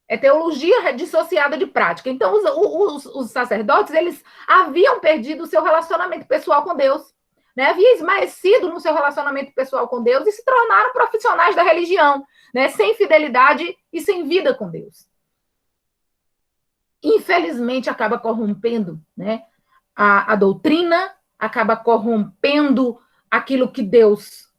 É teologia dissociada de prática. Então, os sacerdotes, eles haviam perdido o seu relacionamento pessoal com Deus, né? Havia esmaecido no seu relacionamento pessoal com Deus e se tornaram profissionais da religião, né? Sem fidelidade e sem vida com Deus. Infelizmente, acaba corrompendo, né, a doutrina, acaba corrompendo aquilo que Deus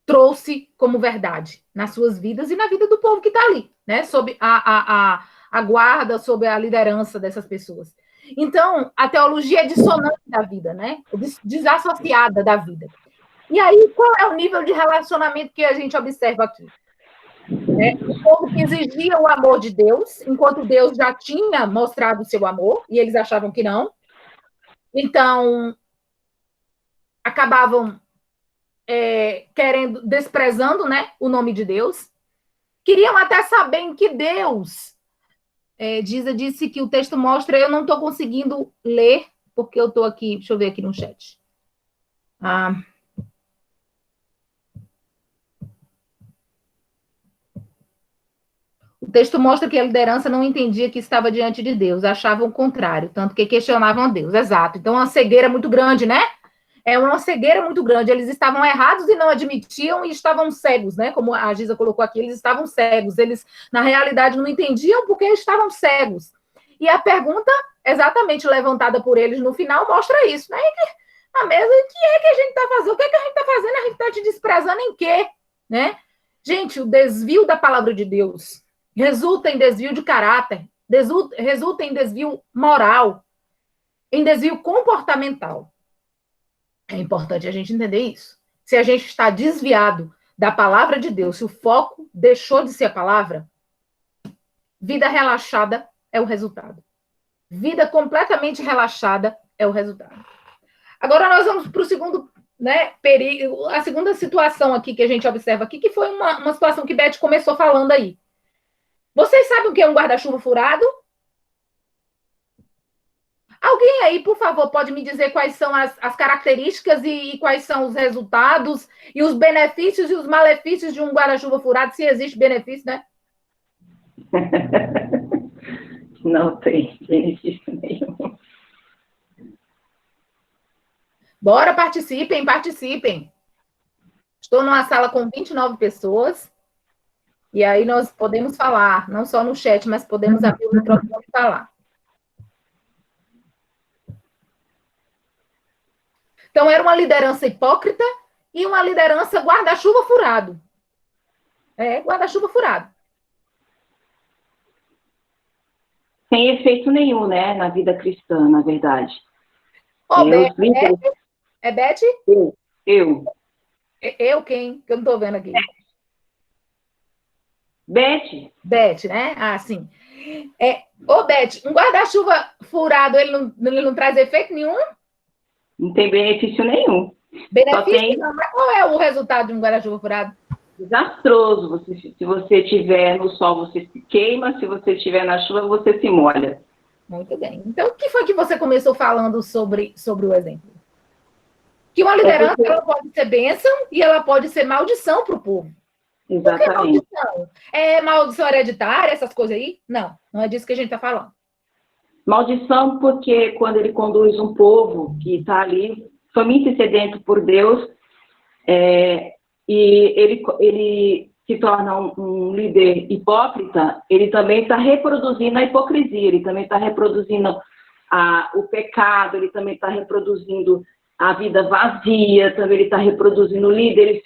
trouxe como verdade nas suas vidas e na vida do povo que está ali, né? Sob a guarda, sob a liderança dessas pessoas. Então, a teologia é dissonante da vida, né? Desassociada da vida. E aí, qual é o nível de relacionamento que a gente observa aqui? O povo que exigia o amor de Deus, enquanto Deus já tinha mostrado o seu amor, e eles achavam que não. Então, acabavam desprezando, né, o nome de Deus, Queriam até saber em que Deus. Diza disse que o texto mostra, eu não estou conseguindo ler, porque eu estou aqui, deixa eu ver aqui no chat. O texto mostra que a liderança não entendia que estava diante de Deus, achavam o contrário, tanto que questionavam a Deus. Exato. Então, uma cegueira muito grande, né? É uma cegueira muito grande. Eles estavam errados e não admitiam e estavam cegos, né? Como a Giza colocou aqui, eles estavam cegos. Eles, na realidade, não entendiam porque estavam cegos. E a pergunta, exatamente levantada por eles no final, mostra isso, né? A mesa, o que é que a gente está fazendo? O que é que a gente está fazendo? A gente está te desprezando em quê? Né? Gente, o desvio da palavra de Deus resulta em desvio de caráter, resulta em desvio moral, em desvio comportamental. É importante a gente entender isso. Se a gente está desviado da palavra de Deus, se o foco deixou de ser a palavra, vida relaxada é o resultado. Vida completamente relaxada é o resultado. Agora nós vamos para o segundo, né, perigo, a segunda situação aqui que a gente observa aqui, que foi uma situação que Beth começou falando aí. Vocês sabem o que é um guarda-chuva furado? Alguém aí, por favor, pode me dizer quais são as características e quais são os resultados e os benefícios e os malefícios de um guarda-chuva furado, se existe benefício, né? Não tem benefício nenhum. Bora, participem. Estou numa sala com 29 pessoas e aí nós podemos falar, não só no chat, mas podemos abrir o microfone e falar. Então, era uma liderança hipócrita e uma liderança guarda-chuva furado. Guarda-chuva furado. Sem efeito nenhum, né, na vida cristã, na verdade. É Beth? Eu. Eu quem? Que eu não estou vendo aqui. Beth, né? Ah, sim. Beth, um guarda-chuva furado, ele não traz efeito nenhum? não tem benefício nenhum. Benefício não, mas qual é o resultado de um guarda-chuva furado? Desastroso. Se você estiver no sol, você se queima. Se você estiver na chuva, você se molha. Muito bem. Então, o que foi que você começou falando sobre o exemplo? Que uma liderança ela pode ser bênção e ela pode ser maldição para o povo. Exatamente. Por que maldição? É maldição hereditária, essas coisas aí? Não é disso que a gente está falando. Maldição porque quando ele conduz um povo que está ali, faminto e sedento por Deus, e ele se torna um líder hipócrita, ele também está reproduzindo a hipocrisia, ele também está reproduzindo o pecado, ele também está reproduzindo a vida vazia, também ele está reproduzindo líderes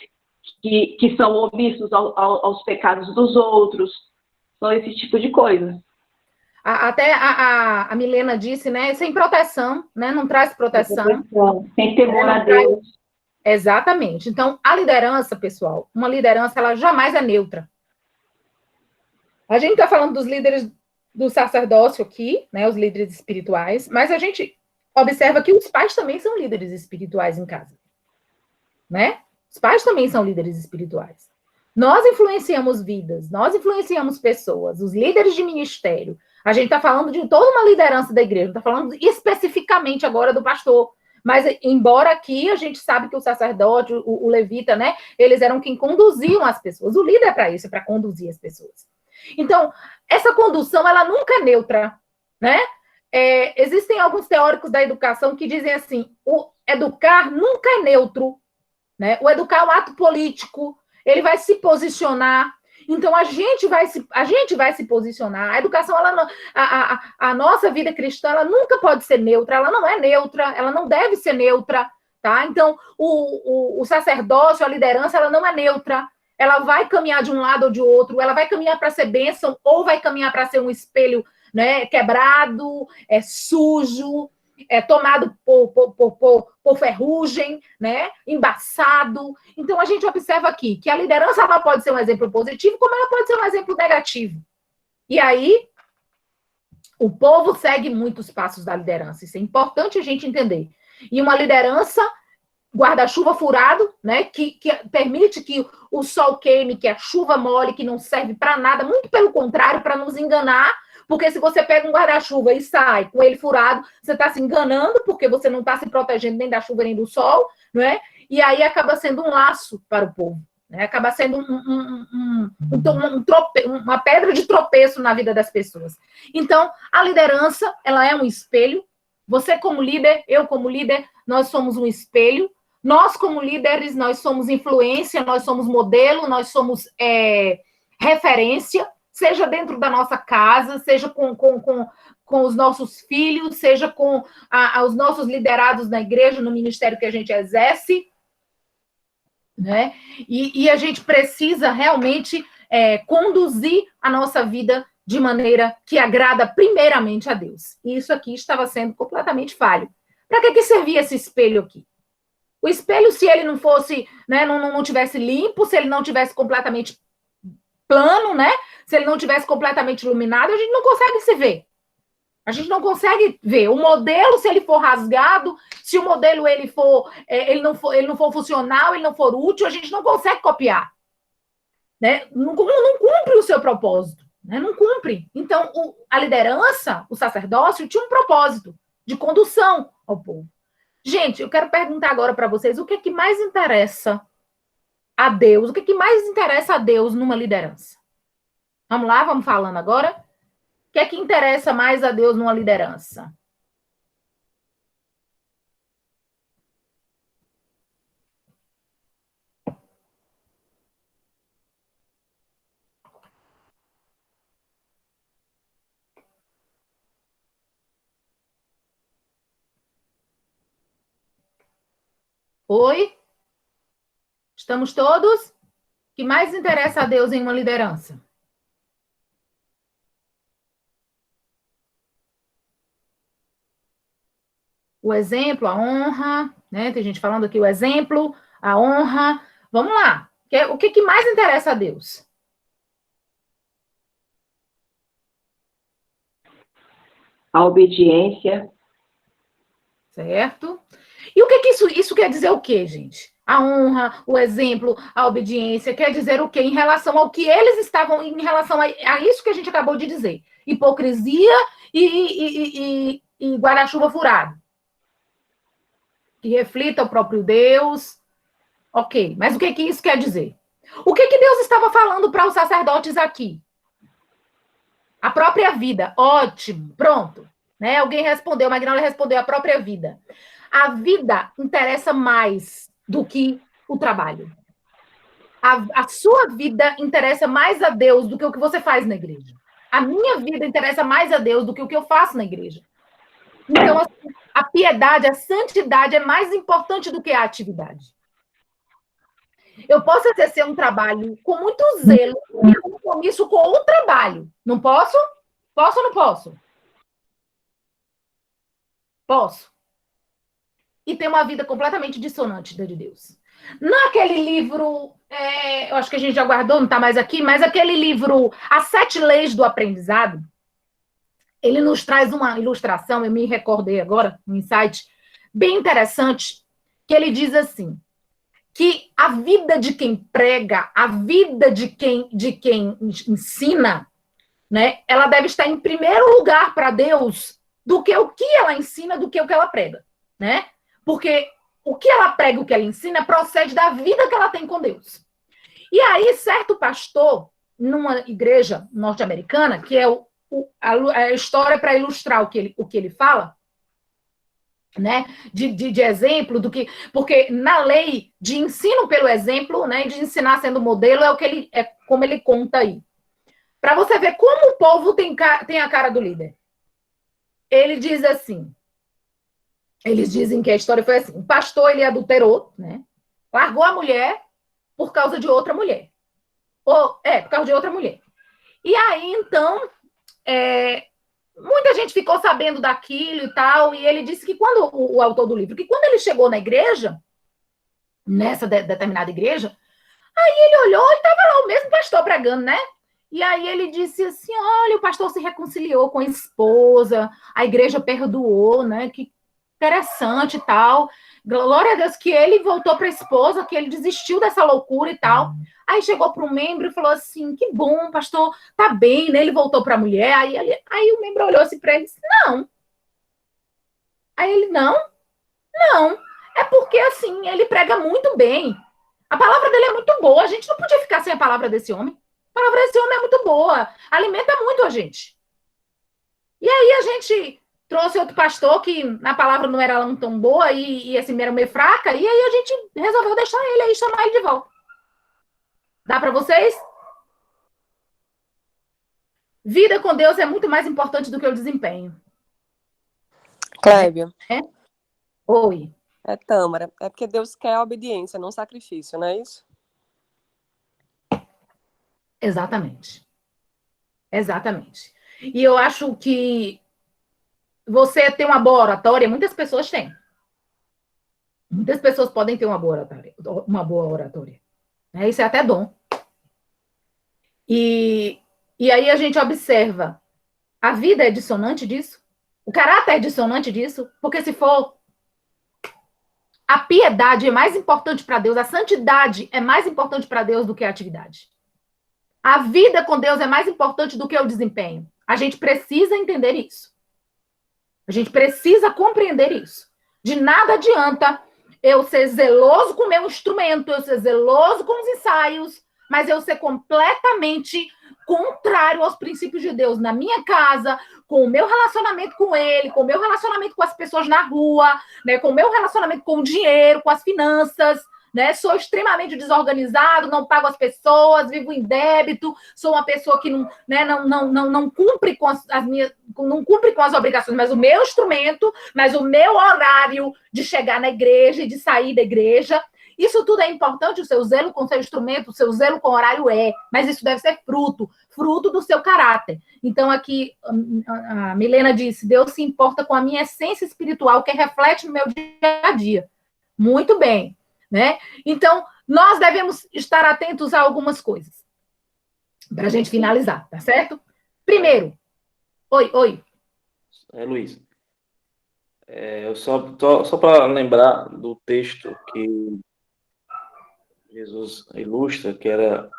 que são omissos aos pecados dos outros. São esse tipo de coisa. Até a Milena disse, né? Sem proteção, né? Não traz proteção. Sem temor a Deus. Exatamente. Então, a liderança, pessoal, uma liderança, ela jamais é neutra. A gente está falando dos líderes do sacerdócio aqui, né? Os líderes espirituais, mas a gente observa que os pais também são líderes espirituais em casa, né? Os pais também são líderes espirituais. Nós influenciamos vidas, nós influenciamos pessoas, os líderes de ministério. A gente está falando de toda uma liderança da igreja, está falando especificamente agora do pastor. Mas, embora aqui a gente sabe que o sacerdote, o levita, né? Eles eram quem conduziam as pessoas. O líder é para isso, é para conduzir as pessoas. Então, essa condução, ela nunca é neutra, né? Existem alguns teóricos da educação que dizem assim, o educar nunca é neutro, né? O educar é um ato político, ele vai se posicionar. Então, a gente vai se posicionar. A educação, a nossa vida cristã, ela nunca pode ser neutra, ela não é neutra, ela não deve ser neutra, tá? Então, o sacerdócio, a liderança, ela não é neutra, ela vai caminhar de um lado ou de outro, ela vai caminhar para ser bênção ou vai caminhar para ser um espelho, né, quebrado, sujo, tomado por ferrugem, né? Embaçado. Então, a gente observa aqui que a liderança ela pode ser um exemplo positivo, como ela pode ser um exemplo negativo. E aí, o povo segue muitos passos da liderança. Isso é importante a gente entender. E uma liderança guarda-chuva furado, né, que permite que o sol queime, que a chuva molhe, que não serve para nada, muito pelo contrário, para nos enganar, porque se você pega um guarda-chuva e sai com ele furado, você está se enganando, porque você não está se protegendo nem da chuva nem do sol, não é? E aí acaba sendo um laço para o povo, né? Acaba sendo uma pedra de tropeço na vida das pessoas. Então, a liderança, ela é um espelho. Você como líder, eu como líder, nós somos um espelho. Nós, como líderes, nós somos influência, nós somos modelo, nós somos referência, seja dentro da nossa casa, seja com os nossos filhos, seja com os nossos liderados na igreja, no ministério que a gente exerce, né? E a gente precisa realmente conduzir a nossa vida de maneira que agrada primeiramente a Deus. E isso aqui estava sendo completamente falho. Para que servia esse espelho aqui? O espelho, se ele não fosse, né, não tivesse limpo, se ele não tivesse completamente plano, né, se ele não tivesse completamente iluminado, a gente não consegue se ver. A gente não consegue ver. O modelo, se ele for rasgado, se o modelo ele não for funcional, ele não for útil, a gente não consegue copiar. Né? Não cumpre o seu propósito. Né? Não cumpre. Então, a liderança, o sacerdócio, tinha um propósito de condução ao povo. Gente, eu quero perguntar agora para vocês o que é que mais interessa a Deus, o que é que mais interessa a Deus numa liderança? Vamos lá, vamos falando agora. O que é que interessa mais a Deus numa liderança? Oi? Estamos todos? O que mais interessa a Deus em uma liderança? O exemplo, a honra, né? Tem gente falando aqui o exemplo, a honra. Vamos lá. O que mais interessa a Deus? A obediência. Certo? E o que isso quer dizer o quê, gente? A honra, o exemplo, a obediência, quer dizer o quê? Em relação ao que eles estavam, em relação a isso que a gente acabou de dizer. Hipocrisia e guarda-chuva furado. Que reflita o próprio Deus. Ok, mas o que isso quer dizer? O que Deus estava falando para os sacerdotes aqui? A própria vida. Ótimo, pronto. Né? Alguém respondeu, Magnólia respondeu, a própria vida. A vida interessa mais do que o trabalho. A sua vida interessa mais a Deus do que o que você faz na igreja. A minha vida interessa mais a Deus do que o que eu faço na igreja. Então, assim, a piedade, a santidade é mais importante do que a atividade. Eu posso exercer um trabalho com muito zelo e compromisso com o trabalho. Não posso? Posso ou não posso? Posso. E ter uma vida completamente dissonante da de Deus. Naquele livro, eu acho que a gente já guardou, não está mais aqui, mas aquele livro, As 7 Leis do Aprendizado, ele nos traz uma ilustração, eu me recordei agora, um insight bem interessante, que ele diz assim, que a vida de quem prega, a vida de quem ensina, né, ela deve estar em primeiro lugar para Deus do que o que ela ensina, do que o que ela prega, né? Porque o que ela prega, o que ela ensina, procede da vida que ela tem com Deus. E aí, certo pastor, numa igreja norte-americana, que é a história para ilustrar o que ele fala, né, de exemplo, do que, porque na lei de ensino pelo exemplo, né, de ensinar sendo modelo, como ele conta aí. Para você ver como o povo tem a cara do líder. Ele diz assim, eles dizem que a história foi assim, o pastor, ele adulterou, né, largou a mulher por causa de outra mulher. Por causa de outra mulher. E aí, então, muita gente ficou sabendo daquilo e tal, e ele disse que quando, o autor do livro, que quando ele chegou na igreja, nessa determinada igreja, aí ele olhou e estava lá o mesmo pastor pregando, né? E aí ele disse assim, olha, o pastor se reconciliou com a esposa, a igreja perdoou, né? Que interessante e tal. Glória a Deus que ele voltou para a esposa, que ele desistiu dessa loucura e tal. Aí chegou para um membro e falou assim, que bom, pastor, tá bem, né? Ele voltou para a mulher. Aí o membro olhou assim para ele e disse, não. Aí ele, não. É porque, assim, ele prega muito bem. A palavra dele é muito boa. A gente não podia ficar sem a palavra desse homem. A palavra desse homem é muito boa. Alimenta muito a gente. E aí a gente trouxe outro pastor que a palavra não era tão boa e assim, era meio fraca. E aí a gente resolveu deixar ele aí, chamar ele de volta. Dá para vocês? Vida com Deus é muito mais importante do que o desempenho. Clébia. Oi. É Tâmara. É porque Deus quer a obediência, não sacrifício, não é isso? Exatamente. Exatamente. E eu acho que você ter uma boa oratória, muitas pessoas têm. Muitas pessoas podem ter uma boa oratória. Isso é até dom. E aí a gente observa, a vida é dissonante disso? O caráter é dissonante disso? Porque se for, a piedade é mais importante para Deus, a santidade é mais importante para Deus do que a atividade. A vida com Deus é mais importante do que o desempenho. A gente precisa entender isso. A gente precisa compreender isso. De nada adianta eu ser zeloso com o meu instrumento, eu ser zeloso com os ensaios, mas eu ser completamente contrário aos princípios de Deus na minha casa, com o meu relacionamento com Ele, com o meu relacionamento com as pessoas na rua, né, com o meu relacionamento com o dinheiro, com as finanças, né? Sou extremamente desorganizado, não pago as pessoas, vivo em débito, sou uma pessoa que não cumpre com não cumpre com as obrigações, mas o meu instrumento, mas o meu horário de chegar na igreja e de sair da igreja. Isso tudo é importante, o seu zelo com o seu instrumento, o seu zelo com o horário mas isso deve ser fruto do seu caráter. Então, aqui, a Milena disse, Deus se importa com a minha essência espiritual, que reflete no meu dia a dia. Muito bem, né? Então, nós devemos estar atentos a algumas coisas, para a gente finalizar, tá certo? Primeiro, oi. Luiz, só para lembrar do texto que Jesus ilustra, que era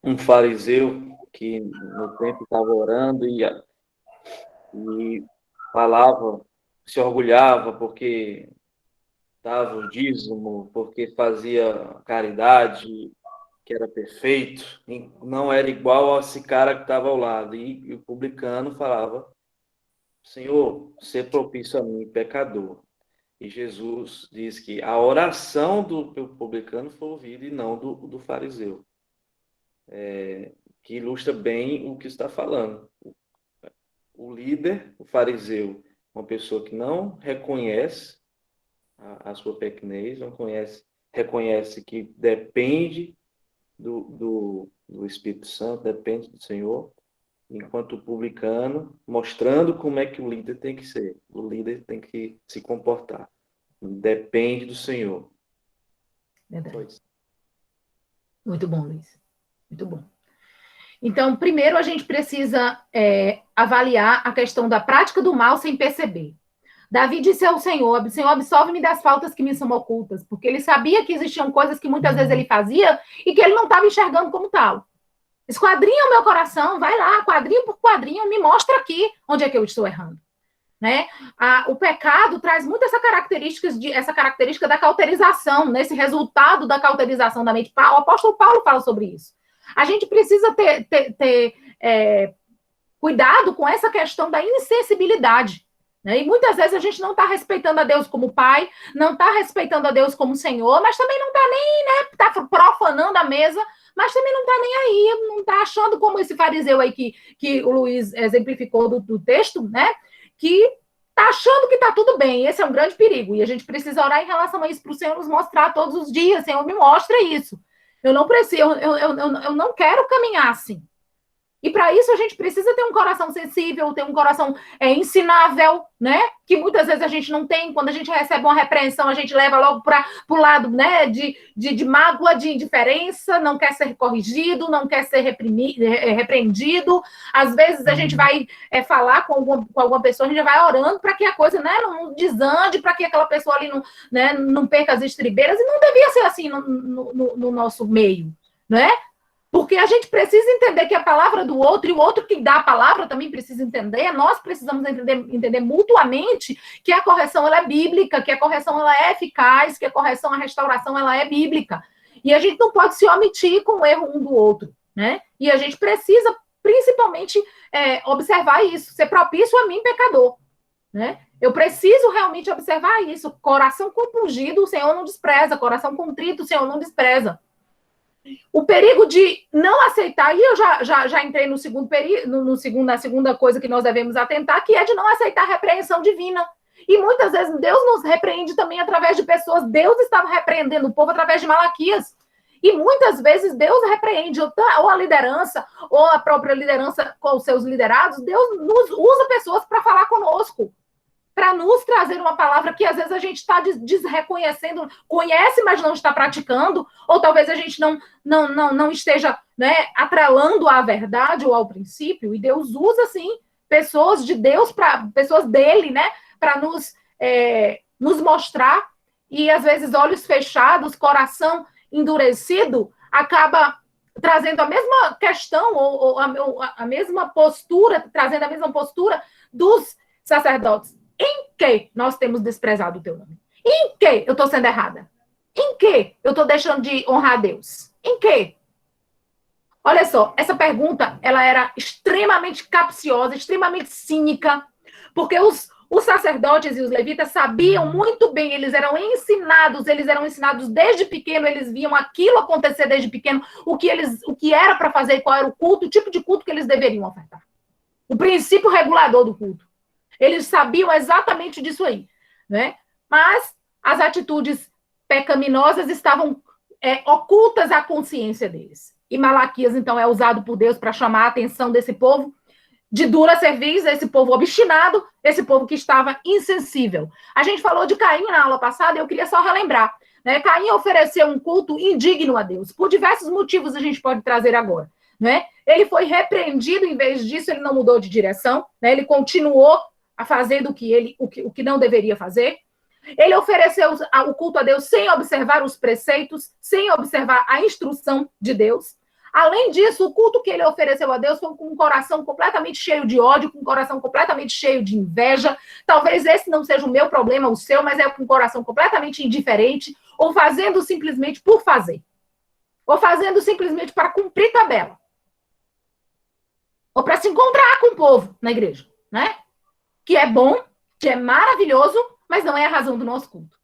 um fariseu que no templo estava orando e falava, se orgulhava porque dava o dízimo, porque fazia caridade, que era perfeito, e não era igual a esse cara que estava ao lado. E o publicano falava, Senhor, ser propício a mim, pecador. E Jesus diz que a oração do publicano foi ouvida e não do fariseu. Que ilustra bem o que está falando. O líder, o fariseu, uma pessoa que não reconhece a sua pequenez, não reconhece que depende do Espírito Santo, depende do Senhor, enquanto o publicano, mostrando como é que o líder tem que ser, o líder tem que se comportar. Depende do Senhor. Verdade. Muito bom, Luiz. Muito bom. Então, primeiro a gente precisa avaliar a questão da prática do mal sem perceber. Davi disse ao Senhor, Senhor, absolve-me das faltas que me são ocultas, porque ele sabia que existiam coisas que muitas vezes ele fazia e que ele não estava enxergando como tal. Esquadrinha o meu coração, vai lá, quadrinho por quadrinho, me mostra aqui onde é que eu estou errando. Né? O pecado traz muito essa característica da cauterização, né? Esse resultado da cauterização da mente. O apóstolo Paulo fala sobre isso. A gente precisa ter cuidado com essa questão da insensibilidade. Né? E muitas vezes a gente não está respeitando a Deus como Pai, não está respeitando a Deus como Senhor, mas também não está nem, né? Está profanando a mesa, mas também não está nem aí, não está achando como esse fariseu aí que o Luiz exemplificou do texto, né? Que está achando que está tudo bem. Esse é um grande perigo. E a gente precisa orar em relação a isso para o Senhor nos mostrar todos os dias. Senhor, me mostra isso. Eu não preciso, eu não quero caminhar assim. E para isso a gente precisa ter um coração sensível, ter um coração ensinável, né? Que muitas vezes a gente não tem. Quando a gente recebe uma repreensão, a gente leva logo para o lado, né? De mágoa, de indiferença, não quer ser corrigido, não quer ser repreendido. Às vezes a gente vai falar com alguma pessoa, a gente vai orando para que a coisa, né, não desande, para que aquela pessoa ali não perca as estribeiras. E não devia ser assim no nosso meio, né? Porque a gente precisa entender que a palavra do outro, e o outro que dá a palavra também precisa entender, nós precisamos entender mutuamente que a correção ela é bíblica, que a correção ela é eficaz, que a correção, a restauração ela é bíblica. E a gente não pode se omitir com o erro um do outro, né? E a gente precisa, principalmente, observar isso, ser propício a mim, pecador, né? Eu preciso realmente observar isso. Coração compungido, o Senhor não despreza. Coração contrito, o Senhor não despreza. O perigo de não aceitar, e eu já entrei no segundo perigo, na segunda coisa que nós devemos atentar, que é de não aceitar a repreensão divina. E muitas vezes Deus nos repreende também através de pessoas. Deus estava repreendendo o povo através de Malaquias. E muitas vezes Deus repreende, ou a liderança, ou a própria liderança com os seus liderados. Deus nos usa pessoas para falar conosco, para nos trazer uma palavra que às vezes a gente está desreconhecendo, conhece, mas não está praticando, ou talvez a gente não esteja, né, atrelando à verdade ou ao princípio, e Deus usa, sim, pessoas de Deus, pessoas dele, né, para nos mostrar, e às vezes olhos fechados, coração endurecido, acaba trazendo a mesma questão, ou a mesma postura, trazendo a mesma postura dos sacerdotes. Em que nós temos desprezado o teu nome? Em que eu estou sendo errada? Em que eu estou deixando de honrar a Deus? Em que? Olha só, essa pergunta, ela era extremamente capciosa, extremamente cínica, porque os sacerdotes e os levitas sabiam muito bem, eles eram ensinados desde pequeno, eles viam aquilo acontecer desde pequeno, o que era para fazer, qual era o culto, o tipo de culto que eles deveriam ofertar. O princípio regulador do culto. Eles sabiam exatamente disso aí, né? Mas as atitudes pecaminosas estavam ocultas à consciência deles. E Malaquias, então, é usado por Deus para chamar a atenção desse povo de dura cerviz, esse povo obstinado, esse povo que estava insensível. A gente falou de Caim na aula passada, e eu queria só relembrar, né? Caim ofereceu um culto indigno a Deus. Por diversos motivos a gente pode trazer agora, né? Ele foi repreendido, em vez disso, ele não mudou de direção, né? Ele continuou a fazer o que não deveria fazer. Ele ofereceu o culto a Deus sem observar os preceitos, sem observar a instrução de Deus. Além disso, o culto que ele ofereceu a Deus foi com um coração completamente cheio de ódio, com um coração completamente cheio de inveja. Talvez esse não seja o meu problema, o seu, mas é com um coração completamente indiferente, ou fazendo simplesmente por fazer. Ou fazendo simplesmente para cumprir tabela. Ou para se encontrar com o povo na igreja, né? Que é bom, que é maravilhoso, mas não é a razão do nosso culto.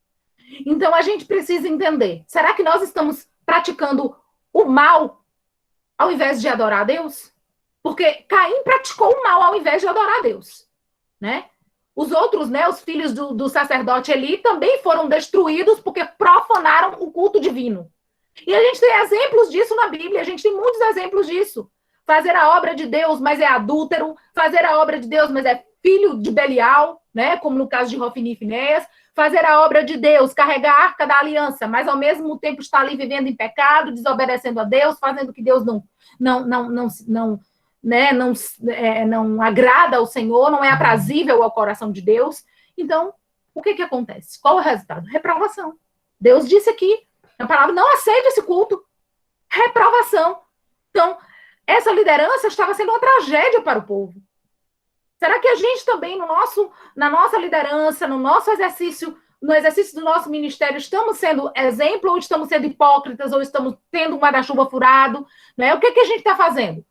Então, a gente precisa entender, será que nós estamos praticando o mal ao invés de adorar a Deus? Porque Caim praticou o mal ao invés de adorar a Deus, né? Os outros, né, os filhos do sacerdote Eli também foram destruídos porque profanaram o culto divino. E a gente tem exemplos disso na Bíblia, a gente tem muitos exemplos disso. Fazer a obra de Deus, mas é adúltero. Fazer a obra de Deus, mas é filho de Belial, né? Como no caso de Hofni e Finéias. Fazer a obra de Deus, carregar a arca da aliança, mas ao mesmo tempo está ali vivendo em pecado, desobedecendo a Deus, fazendo o que Deus não agrada ao Senhor, não é aprazível ao coração de Deus. Então, o que acontece? Qual é o resultado? Reprovação. Deus disse aqui, a palavra, não aceita esse culto. Reprovação. Então, essa liderança estava sendo uma tragédia para o povo. Será que a gente também, na nossa liderança, no nosso exercício, no exercício do nosso ministério, estamos sendo exemplo, ou estamos sendo hipócritas, ou estamos tendo um guarda-chuva furado? Né? O que a gente está fazendo?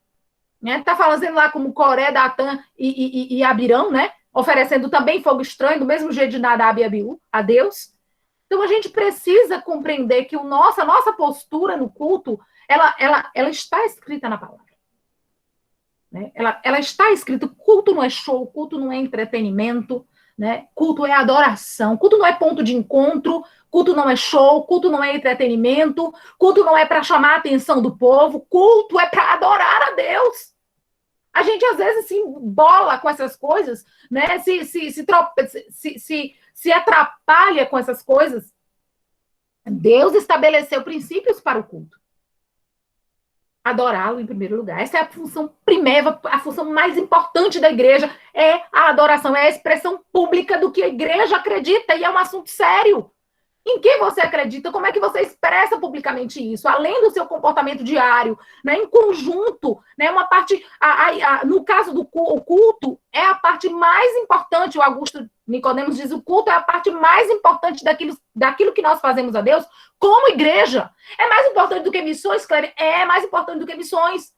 Está fazendo lá como Coré, Datã e Abirão, né? Oferecendo também fogo estranho, do mesmo jeito de Nadab e Abiú, a Deus. Então, a gente precisa compreender que a nossa postura no culto, ela está escrita na palavra. Né? Ela está escrita, culto não é show, culto não é entretenimento, né? Culto é adoração, culto não é ponto de encontro, culto não é show, culto não é entretenimento, culto não é para chamar a atenção do povo, culto é para adorar a Deus. A gente, às vezes, se embola com essas coisas, né? Se atrapalha com essas coisas. Deus estabeleceu princípios para o culto. Adorá-lo em primeiro lugar. Essa é a função primeira, a função mais importante da igreja, é a adoração, é a expressão pública do que a igreja acredita, e é um assunto sério. Em que você acredita? Como é que você expressa publicamente isso? Além do seu comportamento diário, né, em conjunto, né, uma parte, no caso do culto, é a parte mais importante. O Augusto Nicodemos diz: o culto é a parte mais importante daquilo que nós fazemos a Deus como igreja. É mais importante do que missões, Cléber? É mais importante do que missões.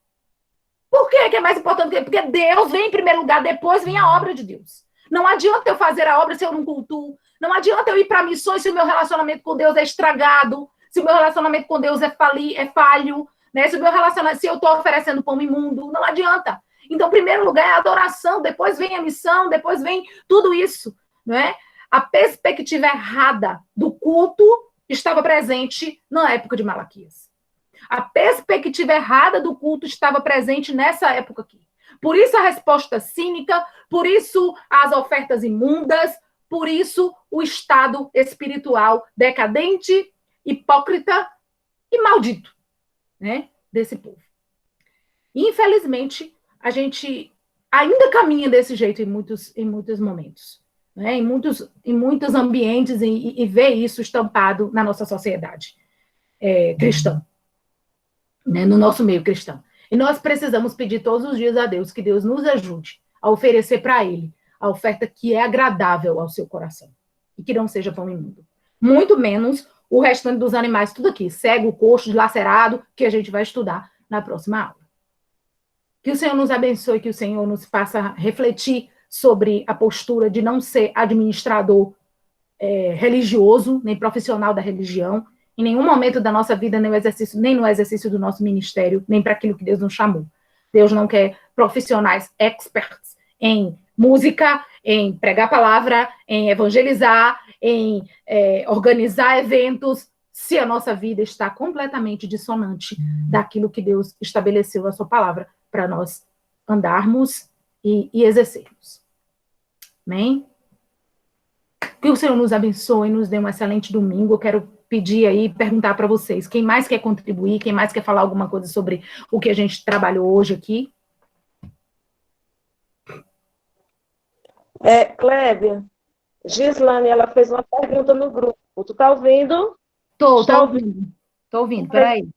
Por que é mais importante do que? Porque Deus vem em primeiro lugar, depois vem a obra de Deus. Não adianta eu fazer a obra se eu não cultuo. Não adianta eu ir para missões se o meu relacionamento com Deus é estragado, se o meu relacionamento com Deus é falho, né? Se eu estou oferecendo pão imundo, não adianta. Então, em primeiro lugar é a adoração, depois vem a missão, depois vem tudo isso, né? A perspectiva errada do culto estava presente na época de Malaquias. A perspectiva errada do culto estava presente nessa época aqui. Por isso a resposta cínica, por isso as ofertas imundas, por isso o estado espiritual decadente, hipócrita e maldito, né, desse povo. Infelizmente, a gente ainda caminha desse jeito em muitos momentos, né, em muitos ambientes, e vê isso estampado na nossa sociedade cristã, né, no nosso meio cristão. E nós precisamos pedir todos os dias a Deus que Deus nos ajude a oferecer para Ele a oferta que é agradável ao seu coração. E que não seja pão imundo. Muito menos o restante dos animais, tudo aqui, cego, coxo, dilacerado, que a gente vai estudar na próxima aula. Que o Senhor nos abençoe, que o Senhor nos faça refletir sobre a postura de não ser administrador religioso, nem profissional da religião, em nenhum momento da nossa vida, nem no exercício do nosso ministério, nem para aquilo que Deus nos chamou. Deus não quer profissionais experts em música, em pregar a palavra, em evangelizar, em organizar eventos, se a nossa vida está completamente dissonante daquilo que Deus estabeleceu na sua palavra para nós andarmos e exercermos. Amém? Que o Senhor nos abençoe, nos dê um excelente domingo. Eu quero pedir aí, perguntar para vocês, quem mais quer contribuir, quem mais quer falar alguma coisa sobre o que a gente trabalhou hoje aqui? Clébia, Gislane, ela fez uma pergunta no grupo. Tu tá ouvindo? Tô ouvindo, peraí.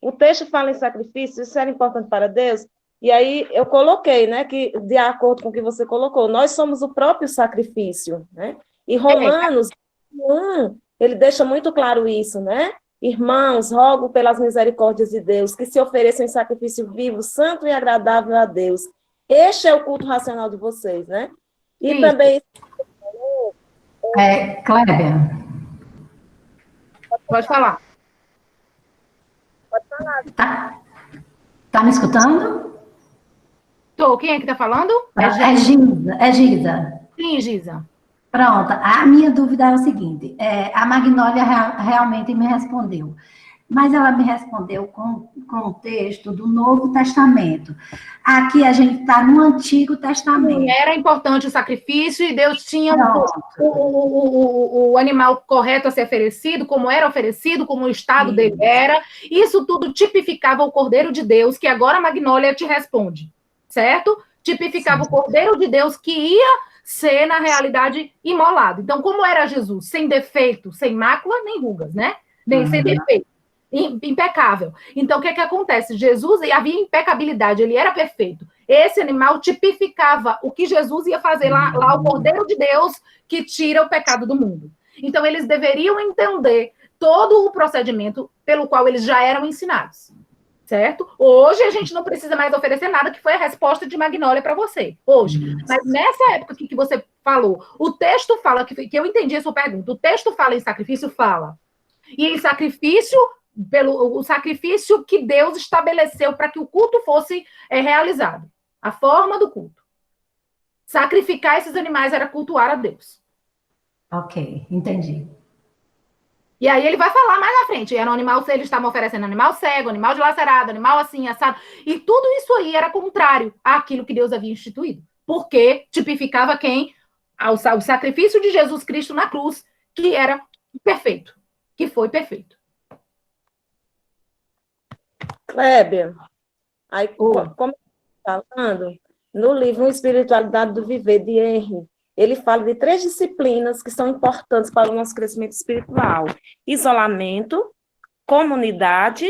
O texto fala em sacrifício, isso era importante para Deus, e aí eu coloquei, né, que de acordo com o que você colocou, nós somos o próprio sacrifício, né? E Romanos 1, ele deixa muito claro isso, né? Irmãos, rogo pelas misericórdias de Deus, que se ofereçam em sacrifício vivo, santo e agradável a Deus. Este é o culto racional de vocês, né? E Sim. também... Clébia. Pode falar. Pode falar. Tá me escutando? Tô. Quem é que tá falando? É Giza. Sim, Giza. Pronto. A minha dúvida é o seguinte. A Magnólia realmente me respondeu. Mas ela me respondeu com o texto do Novo Testamento. Aqui a gente está no Antigo Testamento. Era importante o sacrifício e Deus tinha o animal correto a ser oferecido, como era oferecido, como o estado dele era. Isso tudo tipificava o Cordeiro de Deus, que agora a Magnólia te responde, certo? Tipificava o Cordeiro de Deus que ia ser, na realidade, imolado. Então, como era Jesus? Sem defeito, sem mácula, nem rugas, né? Nem sem defeito. Impecável. Então, o que acontece? Jesus, havia impecabilidade, ele era perfeito. Esse animal tipificava o que Jesus ia fazer lá, o Cordeiro de Deus que tira o pecado do mundo. Então, eles deveriam entender todo o procedimento pelo qual eles já eram ensinados, certo? Hoje, a gente não precisa mais oferecer nada, que foi a resposta de Magnólia para você, hoje. Mas nessa época que você falou, o texto fala, que eu entendi a sua pergunta, o texto fala em sacrifício? Fala. E em sacrifício... o sacrifício que Deus estabeleceu para que o culto fosse realizado. A forma do culto. Sacrificar esses animais era cultuar a Deus. Ok, entendi. E aí ele vai falar mais na frente, era um animal, eles estavam oferecendo animal cego, animal dilacerado, animal assim, assado, e tudo isso aí era contrário àquilo que Deus havia instituído, porque tipificava quem? O sacrifício de Jesus Cristo na cruz, que era perfeito, que foi perfeito. Kleber, aí, como falando, no livro Espiritualidade do Viver, de Henry, ele fala de 3 disciplinas que são importantes para o nosso crescimento espiritual: isolamento, comunidade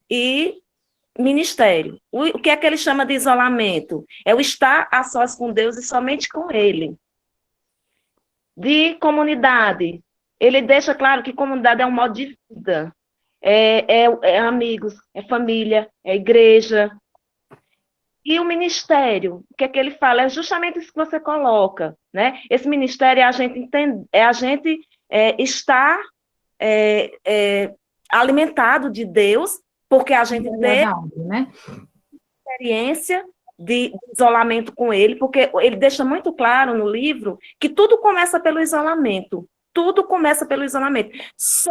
e ministério. O que é que ele chama de isolamento? É o estar a sós com Deus e somente com Ele. De comunidade, ele deixa claro que comunidade é um modo de vida, é amigos, é família, é igreja. E o ministério, o que é que ele fala? É justamente isso que você coloca, né? Esse ministério é a gente entender, estar alimentado de Deus, porque a gente tem experiência de isolamento com ele, porque ele deixa muito claro no livro que tudo começa pelo isolamento. Tudo começa pelo isolamento. Só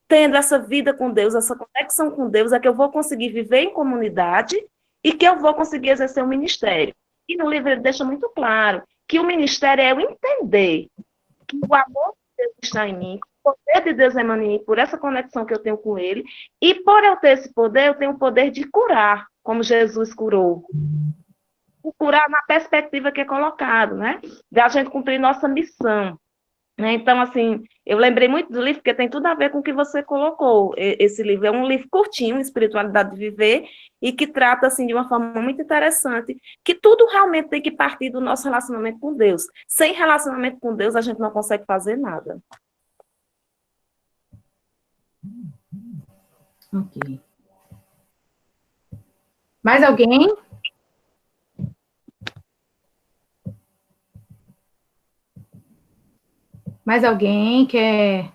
tendo essa vida com Deus, essa conexão com Deus, é que eu vou conseguir viver em comunidade e que eu vou conseguir exercer um ministério. E no livro ele deixa muito claro que o ministério é eu entender que o amor de Deus está em mim, o poder de Deus emana em mim, por essa conexão que eu tenho com ele, e por eu ter esse poder, eu tenho o poder de curar, como Jesus curou. O curar na perspectiva que é colocado, né? De a gente cumprir nossa missão. Né? Então, assim, eu lembrei muito do livro, porque tem tudo a ver com o que você colocou. Esse livro é um livro curtinho, Espiritualidade de Viver, e que trata, assim, de uma forma muito interessante, que tudo realmente tem que partir do nosso relacionamento com Deus. Sem relacionamento com Deus, a gente não consegue fazer nada. Ok. Mais alguém? Mais alguém quer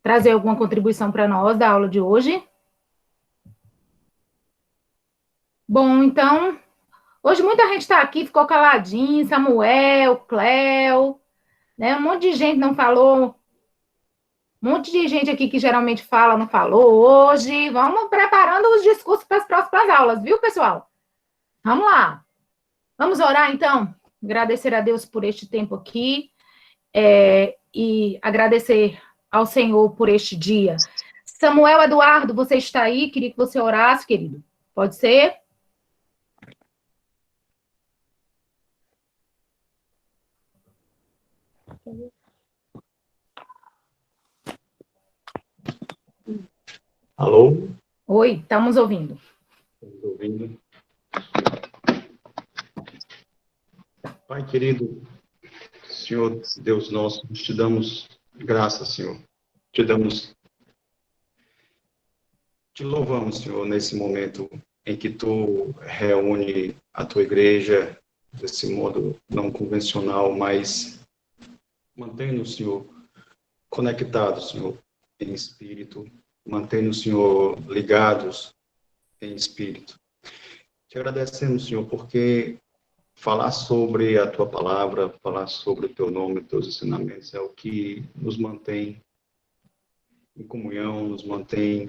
trazer alguma contribuição para nós da aula de hoje? Bom, então, hoje muita gente está aqui, ficou caladinho, Samuel, Cléo, né? Um monte de gente não falou, um monte de gente aqui que geralmente fala, não falou hoje. Vamos preparando os discursos para as próximas aulas, viu, pessoal? Vamos lá. Vamos orar, então? Agradecer a Deus por este tempo aqui. E agradecer ao Senhor por este dia. Samuel Eduardo, você está aí? Queria que você orasse, querido. Pode ser? Alô? Oi, estamos ouvindo. Estamos ouvindo. Pai querido, Senhor Deus nosso, te damos graças, Senhor. Te louvamos, Senhor, nesse momento em que tu reúne a tua igreja desse modo não convencional, mas mantém-nos, Senhor, conectados, Senhor, em espírito, mantém-nos, Senhor, ligados em espírito. Te agradecemos, Senhor, porque falar sobre a tua palavra, falar sobre o teu nome, os teus ensinamentos, é o que nos mantém em comunhão, nos mantém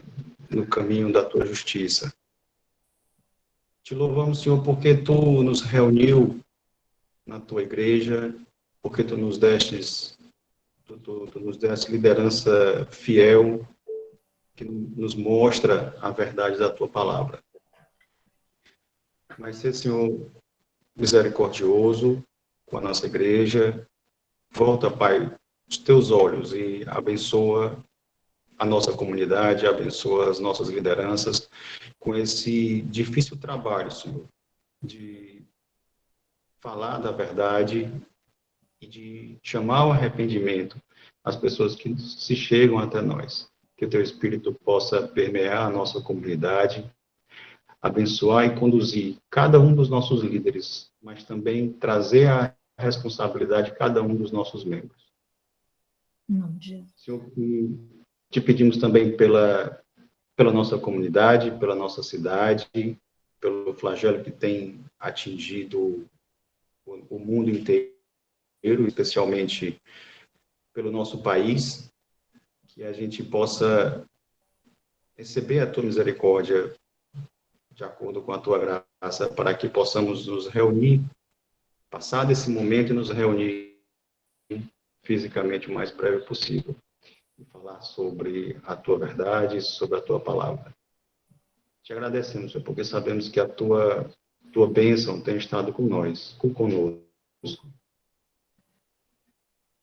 no caminho da tua justiça. Te louvamos, Senhor, porque tu nos reuniu na tua igreja, porque tu nos destes liderança fiel, que nos mostra a verdade da tua palavra. Mas ser, Senhor, misericordioso com a nossa igreja, volta, Pai, os teus olhos e abençoa a nossa comunidade, abençoa as nossas lideranças com esse difícil trabalho, Senhor, de falar da verdade e de chamar ao arrependimento as pessoas que se chegam até nós. Que o teu Espírito possa permear a nossa comunidade, abençoar e conduzir cada um dos nossos líderes, mas também trazer a responsabilidade de cada um dos nossos membros. Não, Jesus. Senhor, te pedimos também pela nossa comunidade, pela nossa cidade, pelo flagelo que tem atingido o mundo inteiro, especialmente pelo nosso país, que a gente possa receber a tua misericórdia de acordo com a tua graça, para que possamos nos reunir, passar desse momento e nos reunir fisicamente o mais breve possível, e falar sobre a tua verdade, sobre a tua palavra. Te agradecemos, Senhor, porque sabemos que a tua bênção tem estado conosco.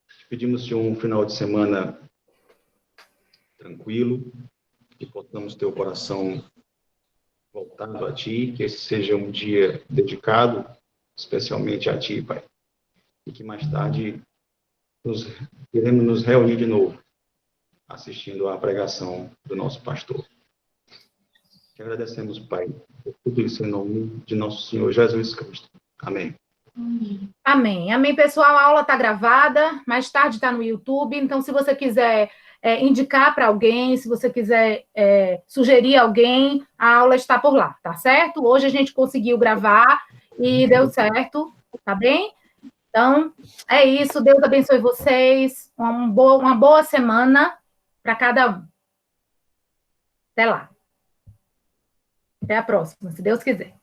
Te pedimos, Senhor, um final de semana tranquilo, que possamos ter o coração voltado a Ti, que esse seja um dia dedicado especialmente a Ti, Pai. E que mais tarde iremos nos reunir de novo, assistindo à pregação do nosso pastor. Te agradecemos, Pai, por tudo isso em nome de nosso Senhor Jesus Cristo. Amém. Amém. Amém, pessoal. A aula está gravada, mais tarde está no YouTube, então se você quiser indicar para alguém, se você quiser sugerir alguém, a aula está por lá, tá certo? Hoje a gente conseguiu gravar e deu certo, tá bem? Então, é isso. Deus abençoe vocês. Uma boa semana para cada um. Até lá. Até a próxima, se Deus quiser.